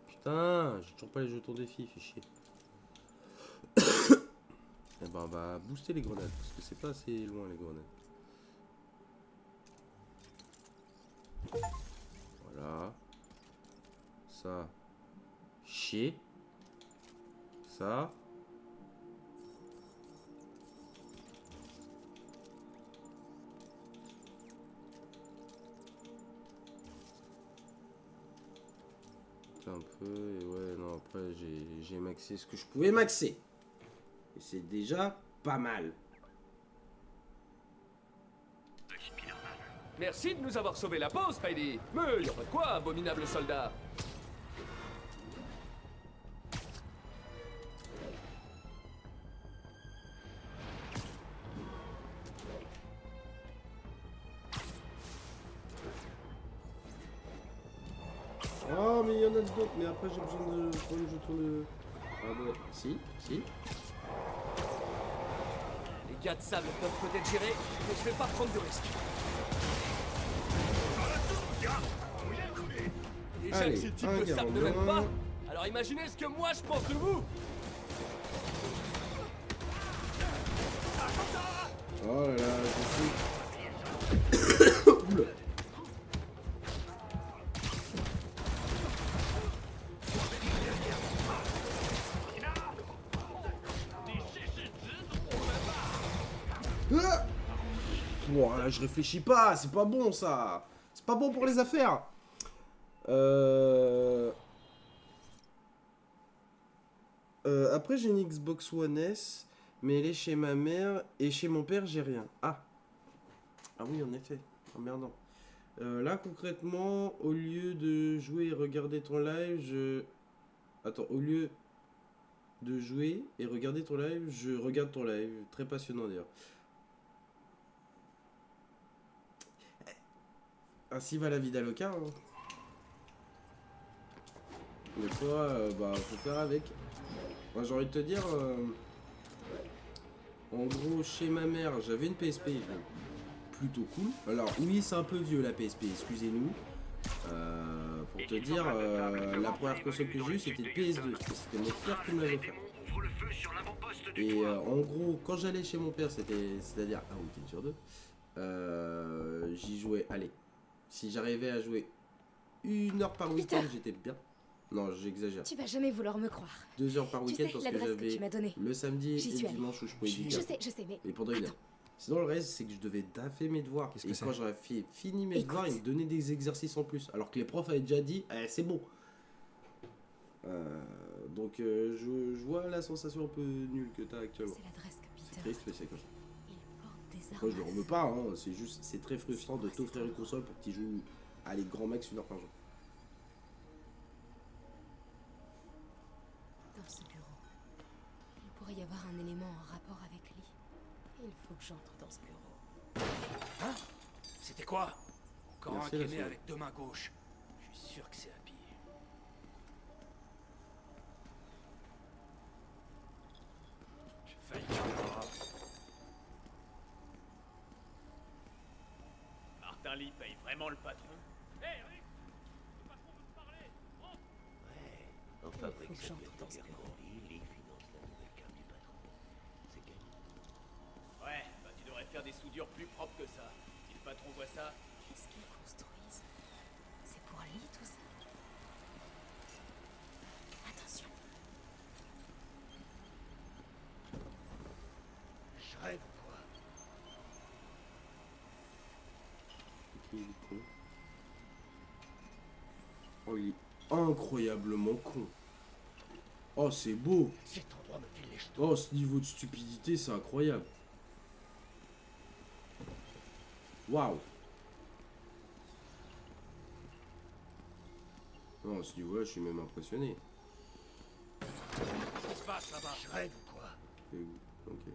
Putain j'ai toujours pas les jetons défi. Fait chier. Et ben on va booster les grenades. Parce que c'est pas assez loin les grenades. Voilà. Ça. Chier. Ça. Un peu. Et ouais, non, après, j'ai maxé ce que je pouvais maxer. Et c'est déjà pas mal. Merci de nous avoir sauvé la peau, Spidey. Mais y a pas de quoi, abominable soldat. Oh, mais il y en a d'autres. Mais après, j'ai besoin de prendre le jeton de... Ah bah, si. Les gars de sable peuvent peut-être gérer, mais je vais pas prendre de risque. Déjà Allez, que ces types un de sable ne garant m'aiment pas, blanc. alors imaginez ce que moi je pense de vous. Oh là là, je suis... Oula. Ah bon, là, je réfléchis pas, c'est pas bon ça. C'est pas bon pour les affaires. Après, j'ai une Xbox One S, mais elle est chez ma mère et chez mon père, j'ai rien. Ah oui, en effet. Emmerdant. Là, concrètement, au lieu de jouer et regarder ton live, Attends, au lieu de jouer et regarder ton live, je regarde ton live. Très passionnant d'ailleurs. Ainsi va la vie d'Aloca. Hein. Des fois, faut faire avec. Moi, j'ai envie de te dire, en gros, chez ma mère, j'avais une PSP plutôt cool. Alors, oui, c'est un peu vieux la PSP, excusez-nous. Pour te dire, la première console que j'ai eue, c'était une PS2. C'était mon père qui me l'avait fait. Et en gros, quand j'allais chez mon père, c'est-à-dire un week-end sur deux, j'y jouais, allez, si j'arrivais à jouer 1 heure par week-end, j'étais bien. Non, j'exagère. Tu vas jamais vouloir me croire. 2 heures par week-end parce que j'avais donné. le samedi et J'y le suis dimanche où je pouvais Je sais, mais... Et pendant 1 heure. Sinon, le reste, c'est que je devais taffer mes devoirs. Qu'est-ce que Et c'est quand j'aurais fini mes devoirs, ils me donnaient des exercices en plus. Alors que les profs avaient déjà dit, c'est bon. Donc, je vois la sensation un peu nulle que t'as actuellement. C'est l'adresse que C'est Peter. triste, mais c'est comme ça. Il porte des armes. Moi, je le remets pas, hein. C'est juste, c'est très frustrant de t'offrir une console pour que tu joues à les grands max 1 heure par jour. Dans ce bureau, il pourrait y avoir un élément en rapport avec lui. Il faut que j'entre dans ce bureau. Hein? C'était quoi? Encore Merci, un qui la est né souris. avec 2 mains gauches. Je suis sûr que c'est Happy. J'ai failli Martin Lee paye vraiment le patron. Hé, Rick! Le patron veut te parler! Rentre! Il faut que j'entre dans ce bureau. Ouais, bah tu devrais faire des soudures plus propres que ça. Si le patron voit ça, Qu'est-ce qu'ils construisent? C'est pour lui tout ça? Attention. je rêve ou quoi? il est con. Oh, il est incroyablement con. Oh, c'est beau. Cet endroit me file les jetons. Oh, ce niveau de stupidité, c'est incroyable. Waouh. Non, à ce niveau-là, je suis même impressionné. Qu'est-ce qui se passe là-bas? Je rêve ou quoi? Ok.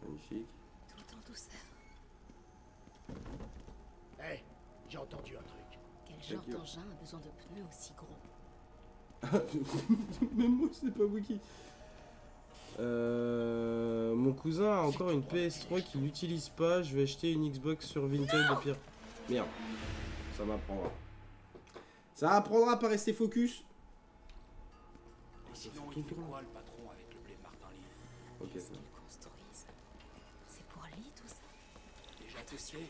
Magnifique. Tout en douceur. Hé, j'ai entendu un truc. Quel genre d'engin a besoin de pneus aussi gros? Même moi, c'est pas Wiki. Mon cousin a encore une PS3 qu'il n'utilise pas. Je vais acheter une Xbox sur Vinted au pire. Merde. Ça m'apprendra. Ça apprendra à pas rester focus. Et sinon, il fait quoi le patron avec le blé de Martin-Lee? Ok, Qu'est-ce ça. qu'ils construisent? C'est pour lui tout ça? Déjà testé?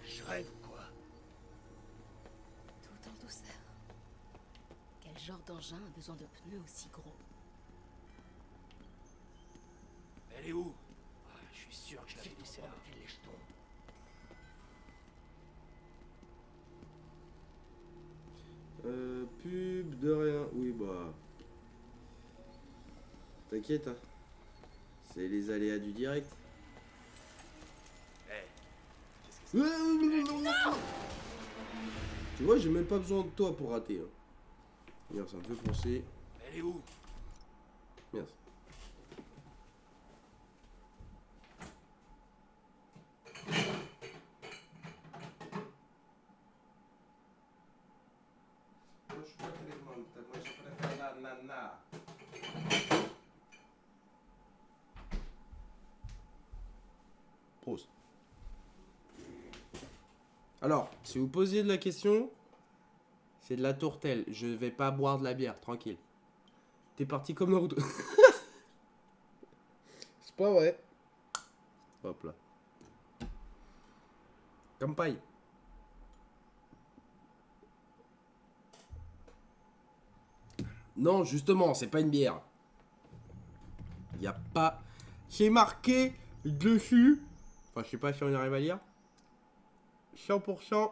Je rêve ou quoi? Tout en douceur. Quel genre d'engin a besoin de pneus aussi gros? Elle est où? Ah, je suis sûr que je l'avais laissée là. Les jetons. Pub de rien. Oui, bah. T'inquiète, hein. C'est les aléas du direct. Hé, qu'est-ce que c'est? Tu vois, j'ai même pas besoin de toi pour rater. Hein. Merde, ça me fait penser. Elle est où? Merde. Moi, je suis pas très lente. Moi, je préfère la nana. Prost. Alors, si vous posiez de la question, c'est de la tourtelle. Je vais pas boire de la bière, tranquille. T'es parti comme Naruto. C'est pas vrai. Hop là. Campagne. Non, justement, c'est pas une bière. Y a pas. C'est marqué dessus. Enfin, je sais pas si on arrive à lire. 100%.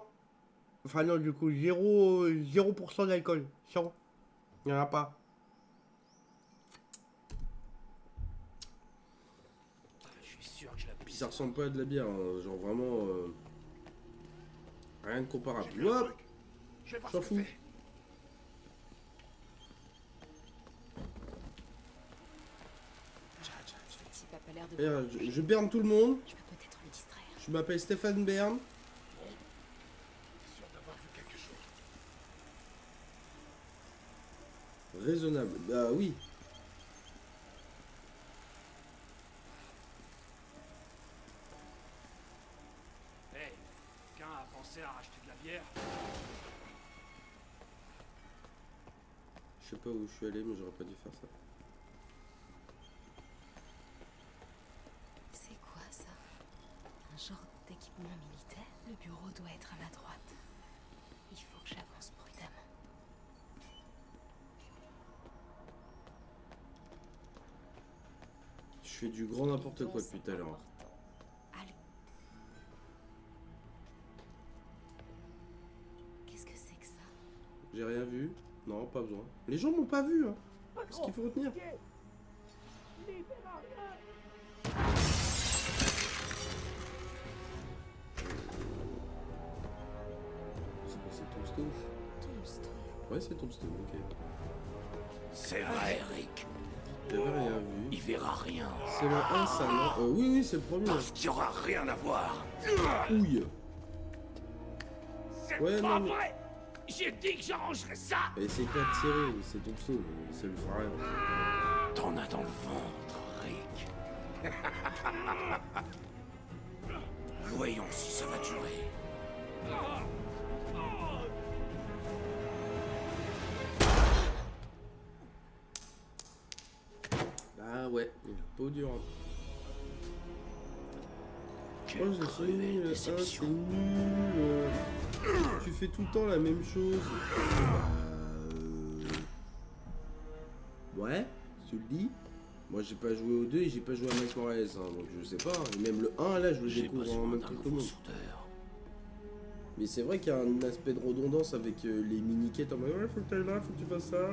Enfin, non, du coup, 0% d'alcool. 100. Il n'y en a pas. Je suis sûr que je l'avais Puis laissée ça là. ressemble pas à de la bière. Hein. Genre vraiment. Rien de comparable. J'ai vu un Hop. truc. Je vais voir J'en ce que fous. c'est. Ce type a pas l'air de D'ailleurs, vouloir bouger. je berne tout le monde. Je peux peut-être le distraire. Je m'appelle Stéphane Bern. Sûr d'avoir vu quelque chose. Raisonnable. Bah oui. Hé, quelqu'un a pensé à racheter de la bière? Je sais pas où je suis allé, mais j'aurais pas dû faire ça. C'est quoi ça? Un genre d'équipement militaire? Le bureau doit être à ma droite. Il faut que j'avance prudemment. Je fais du grand n'importe quoi depuis tout à l'heure. Allez. Qu'est-ce que c'est que ça? J'ai rien vu. Non, pas besoin. Les gens m'ont pas vu. Hein. C'est ce qu'il faut retenir. C'est quoi, c'est Tombstone? Tombstone. Ouais, c'est Tombstone, ok. C'est vrai, Rick. J'avais rien vu. Il verra rien. C'est le 1, ça, non? Oui, oui, c'est le premier. Parce qu'il n'y aura rien à voir. Ouille. C'est Ouais, pas non, mais- vrai. J'ai dit que j'arrangerais ça. Essaye pas de tirer, c'est Tombstone. Ça lui fera rien. T'en as dans le ventre, Rick. Voyons si ça va durer. Bah ouais, il est pas dur. Hein. Quelle Moi j'ai fini cruelle le 1, c'est déception. nul. Tu fais tout le temps la même chose. Ouais, je te le dis. Moi j'ai pas joué au 2 et j'ai pas joué à Miles Morales, hein, donc je sais pas. Et même le 1 là je le découvre en même temps que tout le monde. Mais c'est vrai qu'il y a un aspect de redondance avec les mini-quêtes en mode ouais faut que t'ailles là, faut que tu fasses ça.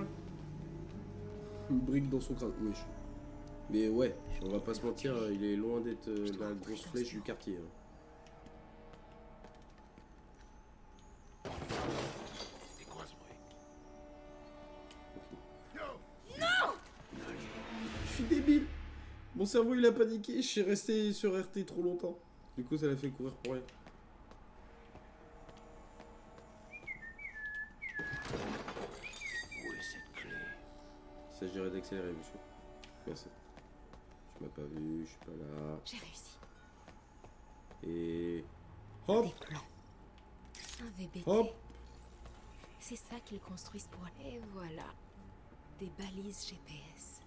Une brique dans son crâne, wesh. Mais ouais, on va pas se mentir, il est loin d'être la grosse flèche du quartier. Hein. C'est quoi ce bruit? Je suis débile. Mon cerveau il a paniqué, je suis resté sur RT trop longtemps. Du coup ça l'a fait courir pour rien. Où est cette clé? Il s'agirait d'accélérer, monsieur. Merci. Tu m'as pas vu, je suis pas là. J'ai réussi. Et... hop, Des plans. Un VBT. hop. C'est ça qu'ils construisent pour... Et voilà. Des balises GPS.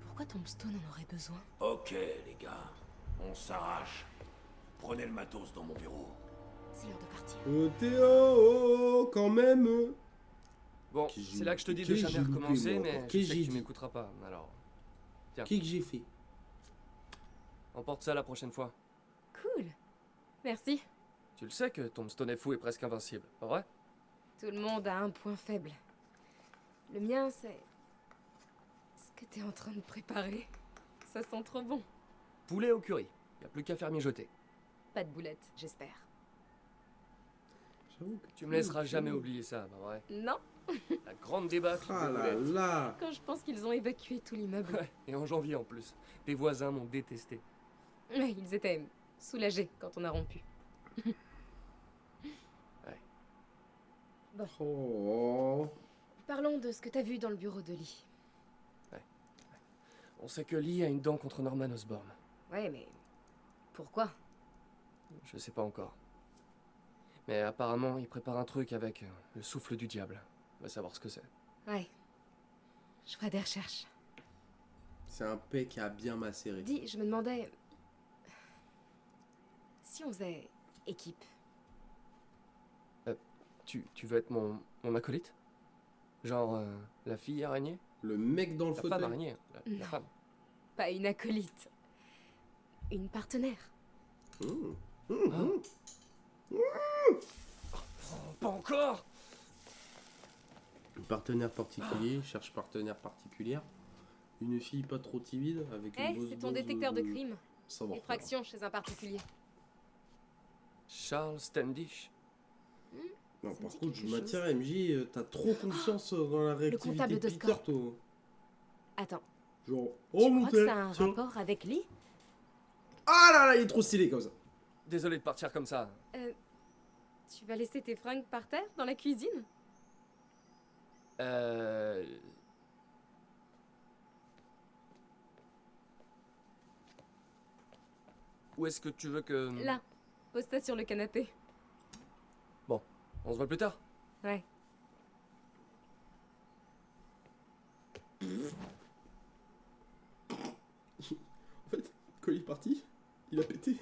Pourquoi Tombstone en aurait besoin? Ok, les gars. On s'arrache. Prenez le matos dans mon bureau. C'est l'heure de partir. Théo, quand même. Bon, Qui j'ai- c'est là que je te dis de qui jamais j'ai loupé, recommencer, moi, mais encore? je Qui sais j'ai que tu dit? m'écouteras pas, alors... Qu'est-ce que j'ai fait? Emporte ça la prochaine fois. Cool. Merci. Tu le sais que Tombstone est fou et presque invincible, pas vrai? Tout le monde a un point faible. Le mien, c'est... ce que t'es en train de préparer. Ça sent trop bon. Poulet au curry. Y a plus qu'à faire mijoter. Pas de boulettes, j'espère. J'avoue que Tu me laisseras jamais oublier ça, pas vrai? Non. La grande débâcle Ah des là boulettes. là. Quand je pense qu'ils ont évacué tout l'immeuble. Ouais, et en janvier en plus. Tes voisins m'ont détesté. Ouais, ils étaient soulagés quand on a rompu. Oh. Parlons de ce que t'as vu dans le bureau de Lee. On sait que Lee a une dent contre Norman Osborn. Ouais, mais... pourquoi? Je sais pas encore. Mais apparemment, il prépare un truc avec le souffle du diable. On va savoir ce que c'est. Ouais. Je ferai des recherches. C'est un pet qui a bien macéré. Dis, je me demandais... si on faisait équipe. Tu veux être mon acolyte? Genre la fille araignée? Le mec dans le La femme fauteuil. araignée. La Non. femme. Pas une acolyte. Une partenaire. Mmh. Pas encore! Un partenaire particulier, cherche partenaire particulière. Une fille pas trop timide avec Eh, une grosse c'est ton dose détecteur de crime. savoir-faire. Effraction chez un particulier. Charles Standish. Non, Ça par me dit contre, je quelque m'attire à MJ, t'as trop confiance dans la réactivité comptable de de Peter, score. toi. Attends, Genre, tu oh mon crois que ça a un tiens. rapport avec Lee? Ah là là, il est trop stylé comme ça. Désolé de partir comme ça. Tu vas laisser tes fringues par terre dans la cuisine? Où est-ce que tu veux que... Là, pose ça sur le canapé. Bon, on se voit plus tard. Ouais. En fait, quand il est parti, il a pété.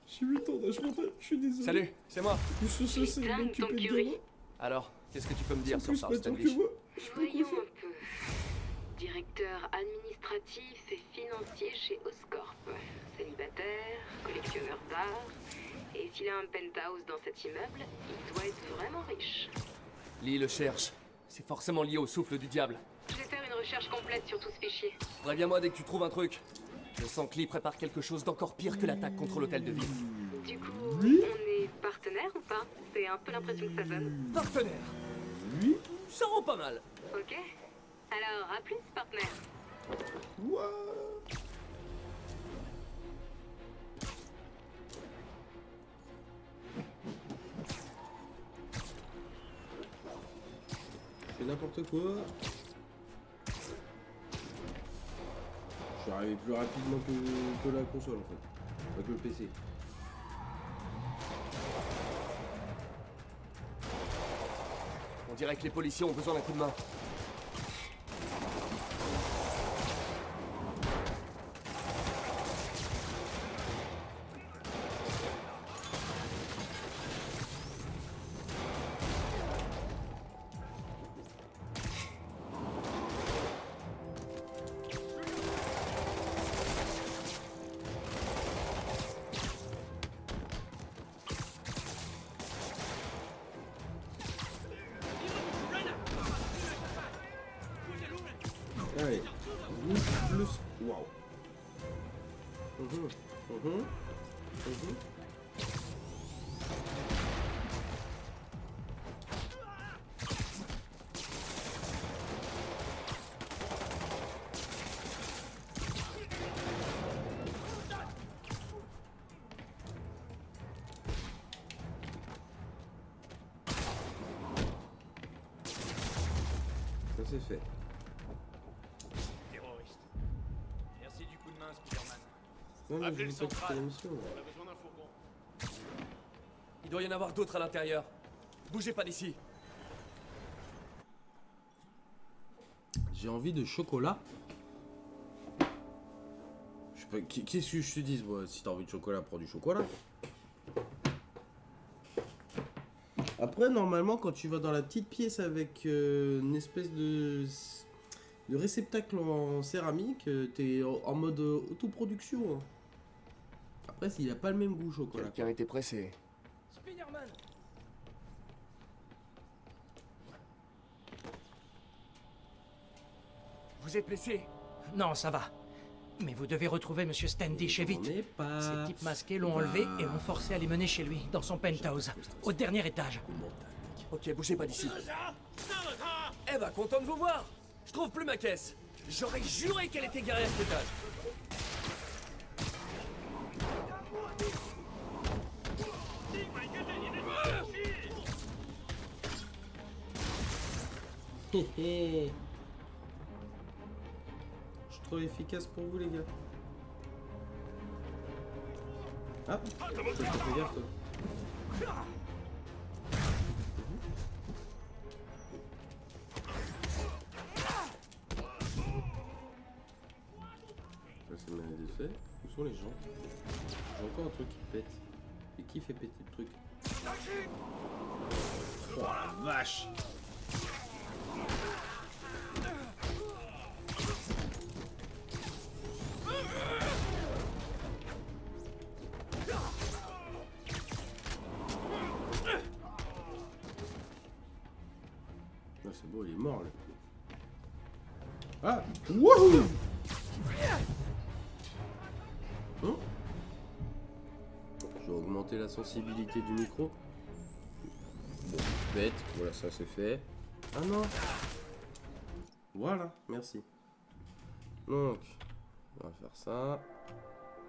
J'ai 8 ans d'âge mental, je suis désolé. Salut, c'est moi. Je suis censé Donne m'occuper ton de curry. gamin. Alors, qu'est-ce que tu peux me dire En sur plus, Charles maintenant que Standish? moi, je peux Voyons quoi un peu. Directeur administratif et financier chez Oscorp. Célibataire, collectionneur d'art. Et s'il a un penthouse dans cet immeuble, il doit être vraiment riche. Lee le cherche. C'est forcément lié au souffle du diable. Je vais faire une recherche complète sur tout ce fichier. Préviens-moi dès que tu trouves un truc. Je sens que Lee prépare quelque chose d'encore pire que l'attaque contre l'hôtel de ville. Du coup, on est partenaires ou pas? C'est un peu l'impression que ça donne. Partenaire. Oui. Ça rend pas mal. Ok. Alors, à plus, partenaire. Ouah. Je fais n'importe quoi. Je suis arrivé plus rapidement que la console en fait. Avec le PC. On dirait que les policiers ont besoin d'un coup de main. Ça c'est fait. Terroriste. Merci du coup de main, Spider-Man. Non, mais Appelez je le veux pas quitter central. la mission. On a besoin d'un fourgon. Il doit y en avoir d'autres à l'intérieur. Bougez pas d'ici. J'ai envie de chocolat. Je sais pas, qu'est-ce que je te dis, moi, si t'as envie de chocolat, prends du chocolat. Après, normalement, quand tu vas dans la petite pièce avec une espèce de réceptacle en céramique, t'es en mode autoproduction. Hein. Après, s'il a pas le même goût, chocolat. Quelqu'un était pressé. Spider-Man. Vous êtes blessé? Non, ça va. Mais vous devez retrouver Monsieur Standish et vite. On est pas... Ces types masqués l'ont enlevé et l'ont forcé à les mener chez lui, dans son penthouse, au dernier étage. Ok, bougez pas d'ici. Eh ben, content de vous voir. Je trouve plus ma caisse. J'aurais juré qu'elle était garée à cet étage. Je suis trop efficace pour vous, les gars. Ah, fais gaffe, toi. Ça, c'est mal fait. Où sont les gens? J'ai encore un truc qui pète. Et qui fait péter le truc? Oh la vache! Ah, c'est beau, il est mort là. Ah! Wouhou! Hein? Je vais augmenter la sensibilité du micro. Bon, bête, voilà, ça c'est fait. Ah non! Voilà, merci. Donc, on va faire ça.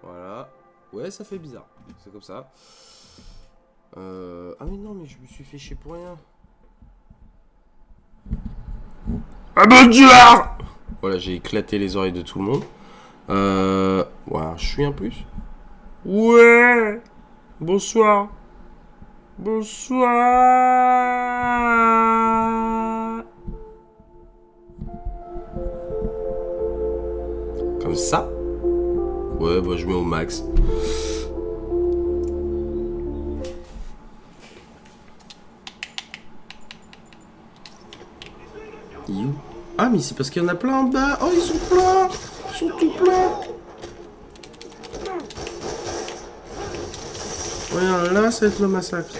Voilà. Ouais, ça fait bizarre. C'est comme ça. Ah mais non, mais je me suis fait chier pour rien. Ah bon Dieu! Voilà, j'ai éclaté les oreilles de tout le monde. Voilà, je suis un plus. Ouais. Bonsoir. Bonsoir. Comme ça. Ouais, bah je mets au max. Ah mais c'est parce qu'il y en a plein en bas. Oh ils sont pleins. Ils sont tout pleins. Ouais là ça va être le massacre.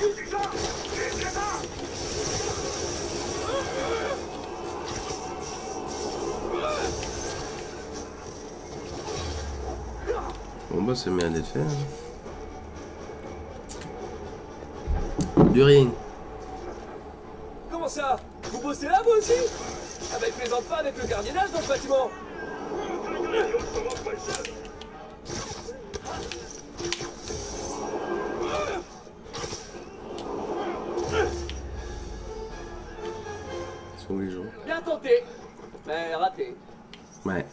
Bon bah c'est bien d'être fait. Hein. Du rien. Comment ça? Vous bossez là, vous aussi? Ah bah, ils plaisantent pas avec le gardiennage dans ce bâtiment. Sont les gens. Bien tenté, mais raté. Ouais.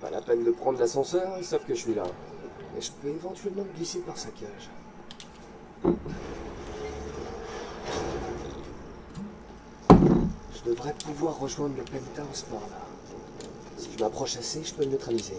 Pas la peine de prendre l'ascenseur, ils savent que je suis là. Et je peux éventuellement me glisser par sa cage. Je devrais pouvoir rejoindre le penthouse par là. Si je m'approche assez, je peux le neutraliser.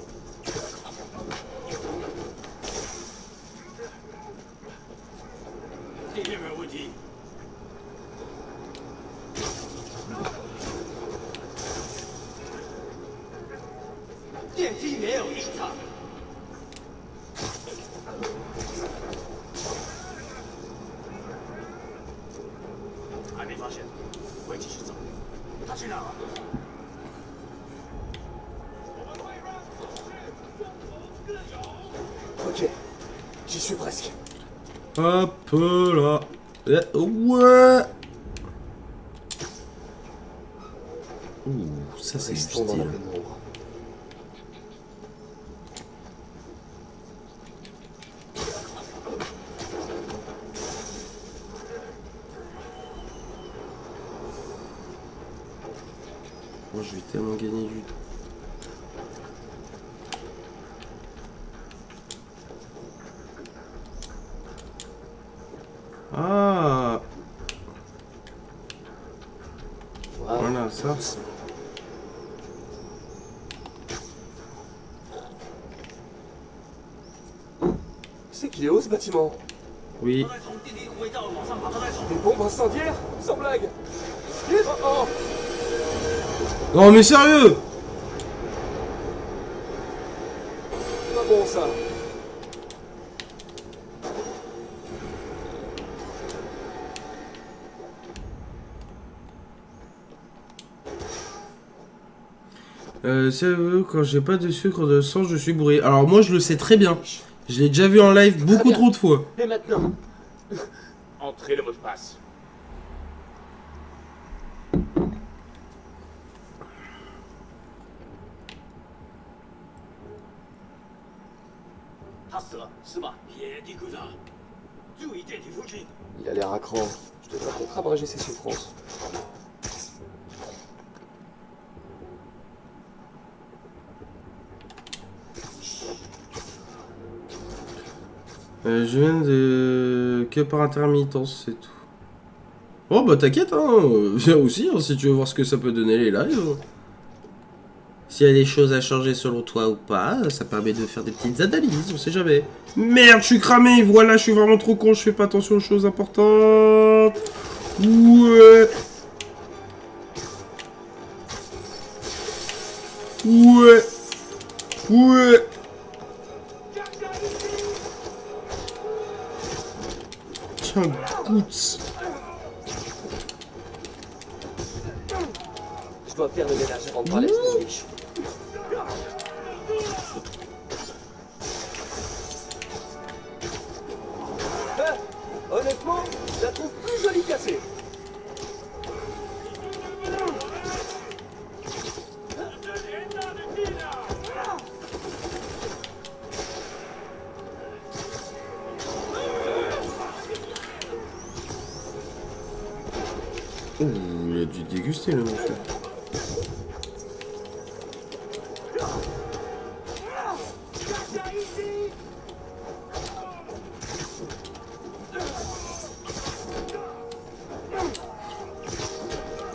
Ok, j'y suis presque. Hop là. Ouais. Ouh, ça c'est Restons dans la style. pénombre. Moi je vais tellement gagner du temps. Ah, voilà ça. C'est qu'il est haut ce bâtiment. Oui. Des bombes incendiaires? Sans blague. Oh, oh. Non mais sérieux! Pas bon ça. Sérieux, quand j'ai pas de sucre de sang, je suis bourré. Alors moi je le sais très bien. Je l'ai déjà vu en live beaucoup trop de fois. Et maintenant? Entrez le mot de passe. Il a l'air à cran. Je devrais peut-être abréger ses souffrances. Je viens de... que par intermittence, c'est tout. Oh bah t'inquiète, hein. Viens aussi, hein, si tu veux voir ce que ça peut donner les lives. S'il y a des choses à changer selon toi ou pas, ça permet de faire des petites analyses, on sait jamais. Merde, je suis cramé, voilà, je suis vraiment trop con, je fais pas attention aux choses importantes. Ouais. Ouais. Ouais. Tiens, goûte. Je dois faire le ménage avant de parler à cette biche. Honnêtement, je la trouve plus jolie cassée. Ouh, il a dû déguster le monsieur.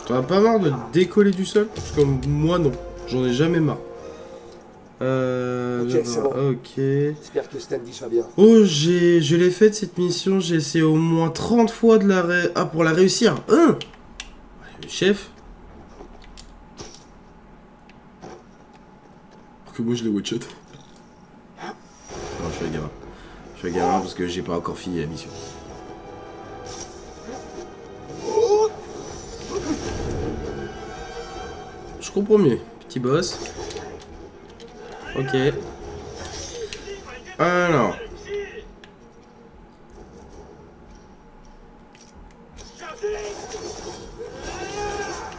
T'en as pas marre de décoller du sol? Parce que moi non, j'en ai jamais marre. Ok, c'est bon. Ok. J'espère que Standish va bien. Oh, je l'ai faite cette mission, j'ai essayé au moins 30 fois de la pour la réussir. Hein? Chef. Que moi je l'ai one shot. Non, je suis un gamin. Je suis un gamin parce que j'ai pas encore fini la mission. Je comprends mieux. Petit boss. Ok. Alors.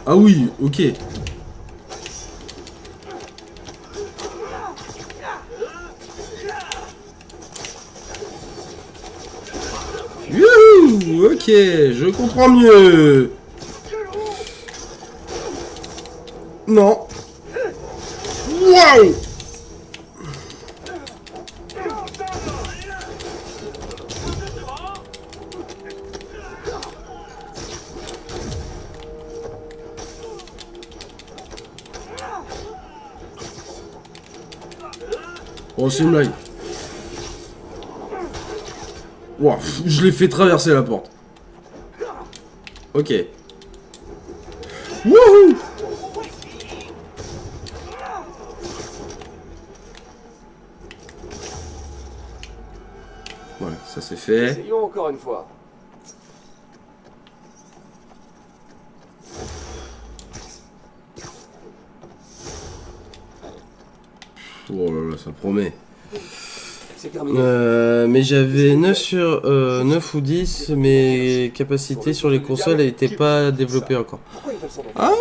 Ah oui, ok. Youhou, ok, je comprends mieux. Non. Waouh. Oh, c'est une blague. Wow, je l'ai fait traverser la porte. Ok. Wouhou! Voilà, ça c'est fait. Essayons encore une fois. Oh là là, ça promet. C'est terminé. Mais j'avais 9 ou 10, mes capacités sur les consoles n'étaient pas développées encore. Pourquoi ils veulent s'en Ah,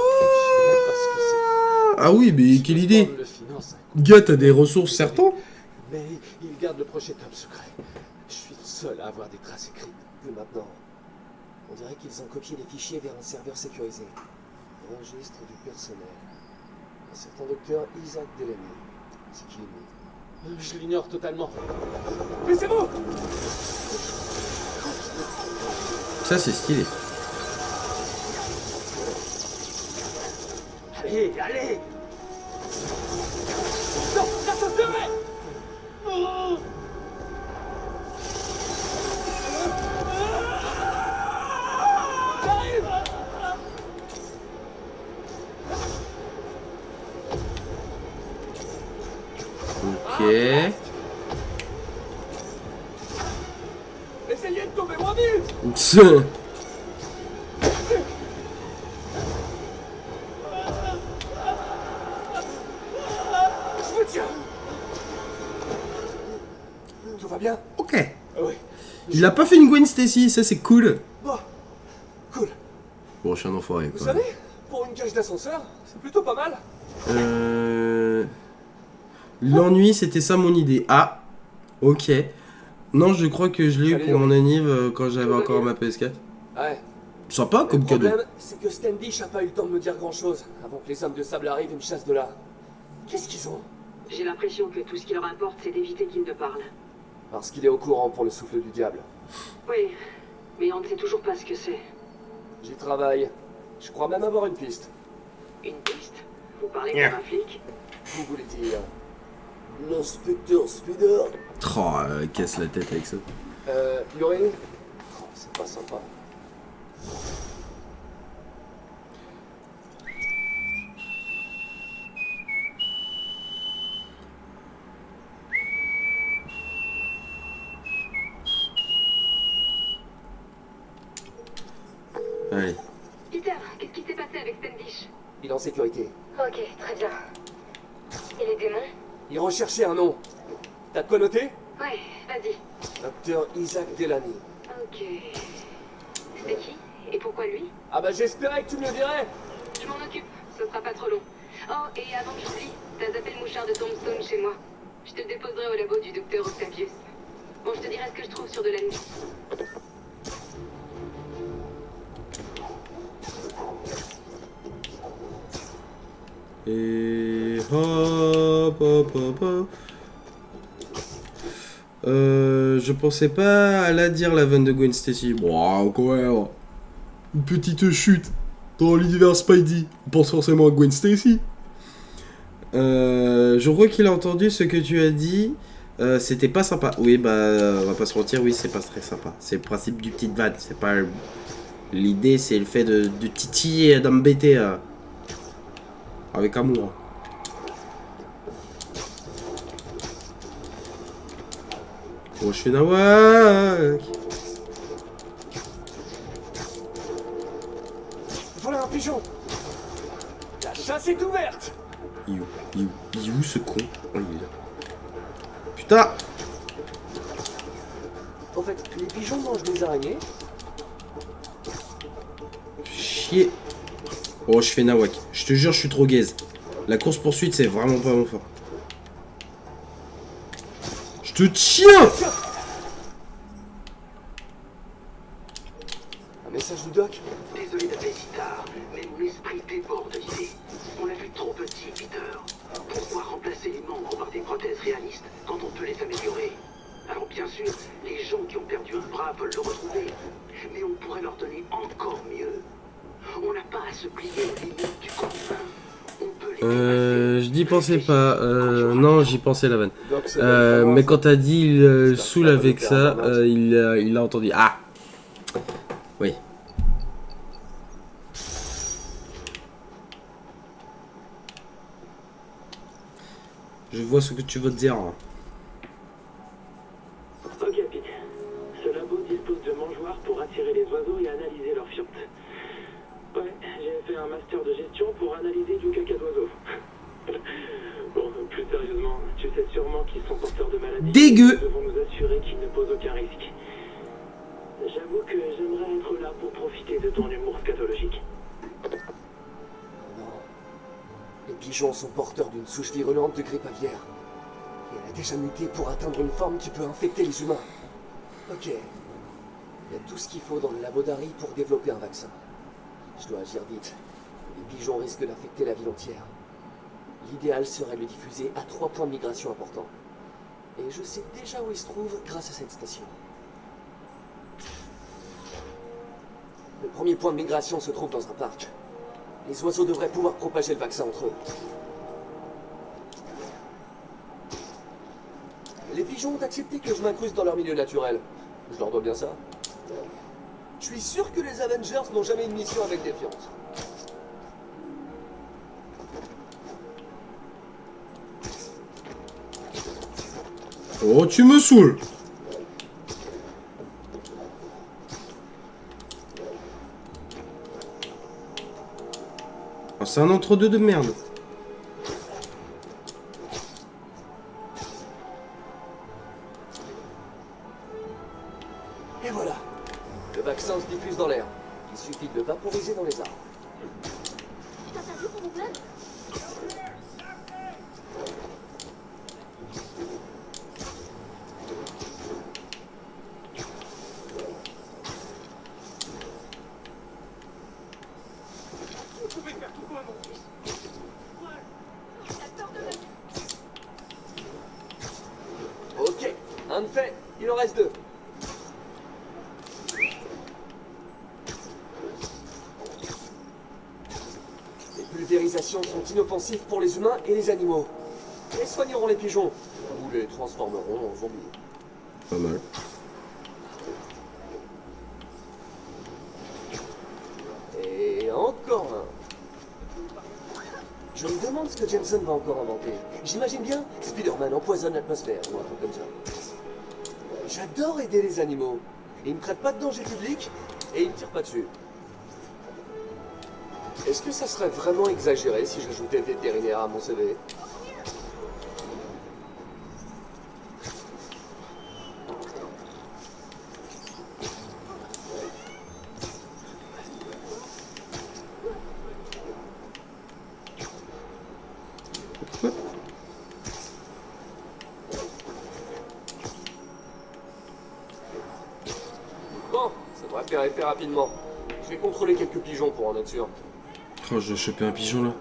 ah oui, mais quelle idée. Gars, t'as des ressources certaines. Mais ils gardent le projet top secret. Je suis le seul à avoir des traces écrites. Plus maintenant. On dirait qu'ils ont copié les fichiers vers un serveur sécurisé. Registre du personnel. Un certain docteur Isaac Delaney. C'est qui lui? Je l'ignore totalement. Mais c'est bon! Ça, c'est stylé. Allez, allez! Non, ça se ferait! Oh. J'arrive! Ok. Essayez de tomber moins vite! Je vous tiens! Tout va bien? Ok. Oui. Il a pas fait une Gwen Stacy, ça c'est cool. Bon, cool. Bon, je suis un enfoiré. Vous Quoi. savez, pour une cage d'ascenseur, c'est plutôt pas mal. L'ennui, c'était ça mon idée. Ah, ok. Non, je crois que je l'ai eu pour mon anniv quand j'avais encore ma PS4. Ouais. Sympa comme cadeau. Le problème, c'est que Standish a pas eu le temps de me dire grand-chose avant que les hommes de sable arrivent et me chassent de là. Qu'est-ce qu'ils ont? J'ai l'impression que tout ce qui leur importe, c'est d'éviter qu'ils ne parlent. Parce qu'il est au courant pour le souffle du diable. Oui, mais on ne sait toujours pas ce que c'est. J'y travaille. Je crois même avoir une piste. Une piste? Vous parlez comme un flic? Vous voulez dire... l'inspecteur Spider? Oh, casse la tête avec ça. Yuri? Oh, c'est pas sympa. Allez. Peter, qu'est-ce qui s'est passé avec Standish? Il est en sécurité. Ok, très bien. Et les démons? Il recherchait un nom. T'as de quoi noter? Ouais, vas-y. Docteur Isaac Delaney. Ok. C'est qui? Et pourquoi lui? Ah bah j'espérais que tu me le dirais. Je m'en occupe, ce sera pas trop long. Oh, et avant que j'oublie, t'as zappé le mouchard de Tombstone chez moi. Je te déposerai au labo du docteur Octavius. Bon, je te dirai ce que je trouve sur de la nuit. Et hop, hop, hop, hop. Je pensais pas à la dire la vanne de Gwen Stacy. Bon, quoi, une petite chute dans l'univers Spidey. On pense forcément à Gwen Stacy. Je crois qu'il a entendu ce que tu as dit. C'était pas sympa. Oui, bah, on va pas se mentir, oui, c'est pas très sympa. C'est le principe du petit vanne. C'est pas. L'idée, c'est le fait de titiller et d'embêter. Avec amour. Oh, je suis nawak. Voilà un pigeon. La chasse est ouverte. Il est où ce con? Oh, il est là. Putain. En fait, les pigeons mangent des araignées. Chier. Oh, je fais nawak. Je te jure, je suis trop gaze. La course poursuite, c'est vraiment pas mon fort. Je te tiens. Un message du doc. Désolé d'appeler si tard, mais mon esprit déborde d'idées. On l'a vu trop petit, Peter. Pourquoi remplacer les membres par des prothèses réalistes quand on peut les améliorer? Alors bien sûr, les gens qui ont perdu un bras veulent le retrouver. Mais on pourrait leur donner encore mieux. On n'a pas à se plier aux limites du confin. J'y pensais pas. Non, j'y pensais la vanne. Mais quand t'as dit il saoule avec ça, il a entendu. Ah. Oui. Je vois ce que tu veux dire. Ok, Pete. Ce labo dispose de mangeoires pour attirer les oiseaux et analyser leurs fientes. Ouais, j'ai fait un master de gestion pour analyser du caca d'oiseaux. Bon, plus sérieusement, tu sais sûrement qu'ils sont porteurs de maladies. Dégueu. Nous devons nous assurer qu'ils ne posent aucun risque. J'avoue que j'aimerais être là pour profiter de ton humour scatologique. Non. Les pigeons sont porteurs d'une souche virulente de grippe aviaire. Et elle a déjà muté pour atteindre une forme qui peut infecter les humains. Ok. Il y a tout ce qu'il faut dans le labo d'Harry pour développer un vaccin. Je dois agir vite. Les pigeons risquent d'infecter la ville entière. L'idéal serait de le diffuser à 3 points de migration importants. Et je sais déjà où ils se trouvent grâce à cette station. Le premier point de migration se trouve dans un parc. Les oiseaux devraient pouvoir propager le vaccin entre eux. Les pigeons ont accepté que je m'incruste dans leur milieu naturel. Je leur dois bien ça. Je suis sûr que les Avengers n'ont jamais une mission avec défiance. Oh, tu me saoules. Oh, c'est un entre-deux de merde. Et voilà. Le vaccin se diffuse dans l'air. Il suffit de le vaporiser dans les arbres. T'as vu pour mon plan? Vous pouvez faire tout quoi, mon fils? Ok, un de fait. Il en reste 2. Les pulvérisations sont inoffensives pour les humains et les animaux. Elles soigneront les pigeons, ou les transformeront en zombies. Pas mal. Et encore un. Je me demande ce que Jameson va encore inventer. J'imagine bien Spider-Man empoisonne l'atmosphère ou un truc comme ça. J'adore aider les animaux. Ils ne traitent pas de danger public et ils ne tirent pas dessus. Est-ce que ça serait vraiment exagéré si j'ajoutais vétérinaire à mon CV? Bon, ça devrait faire effet rapidement. Je vais contrôler quelques pigeons pour en être sûr. Oh, je dois choper un pigeon là.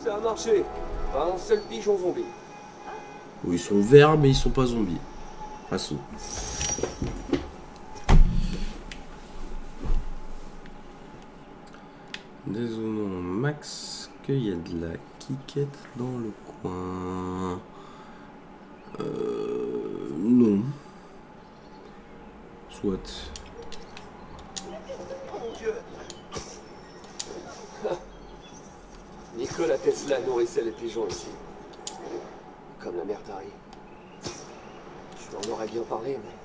Ça a marché. Pas un seul pigeon zombie. Oui, ils sont verts, mais ils sont pas zombies. Passons. Désolé, Max, qu'il y a de la quiquette dans le coin. Non. Soit. Oh mon Dieu. Nikola Tesla nourrissait les pigeons ici. Comme la mère d'Harry. Je lui en aurais bien parlé, mais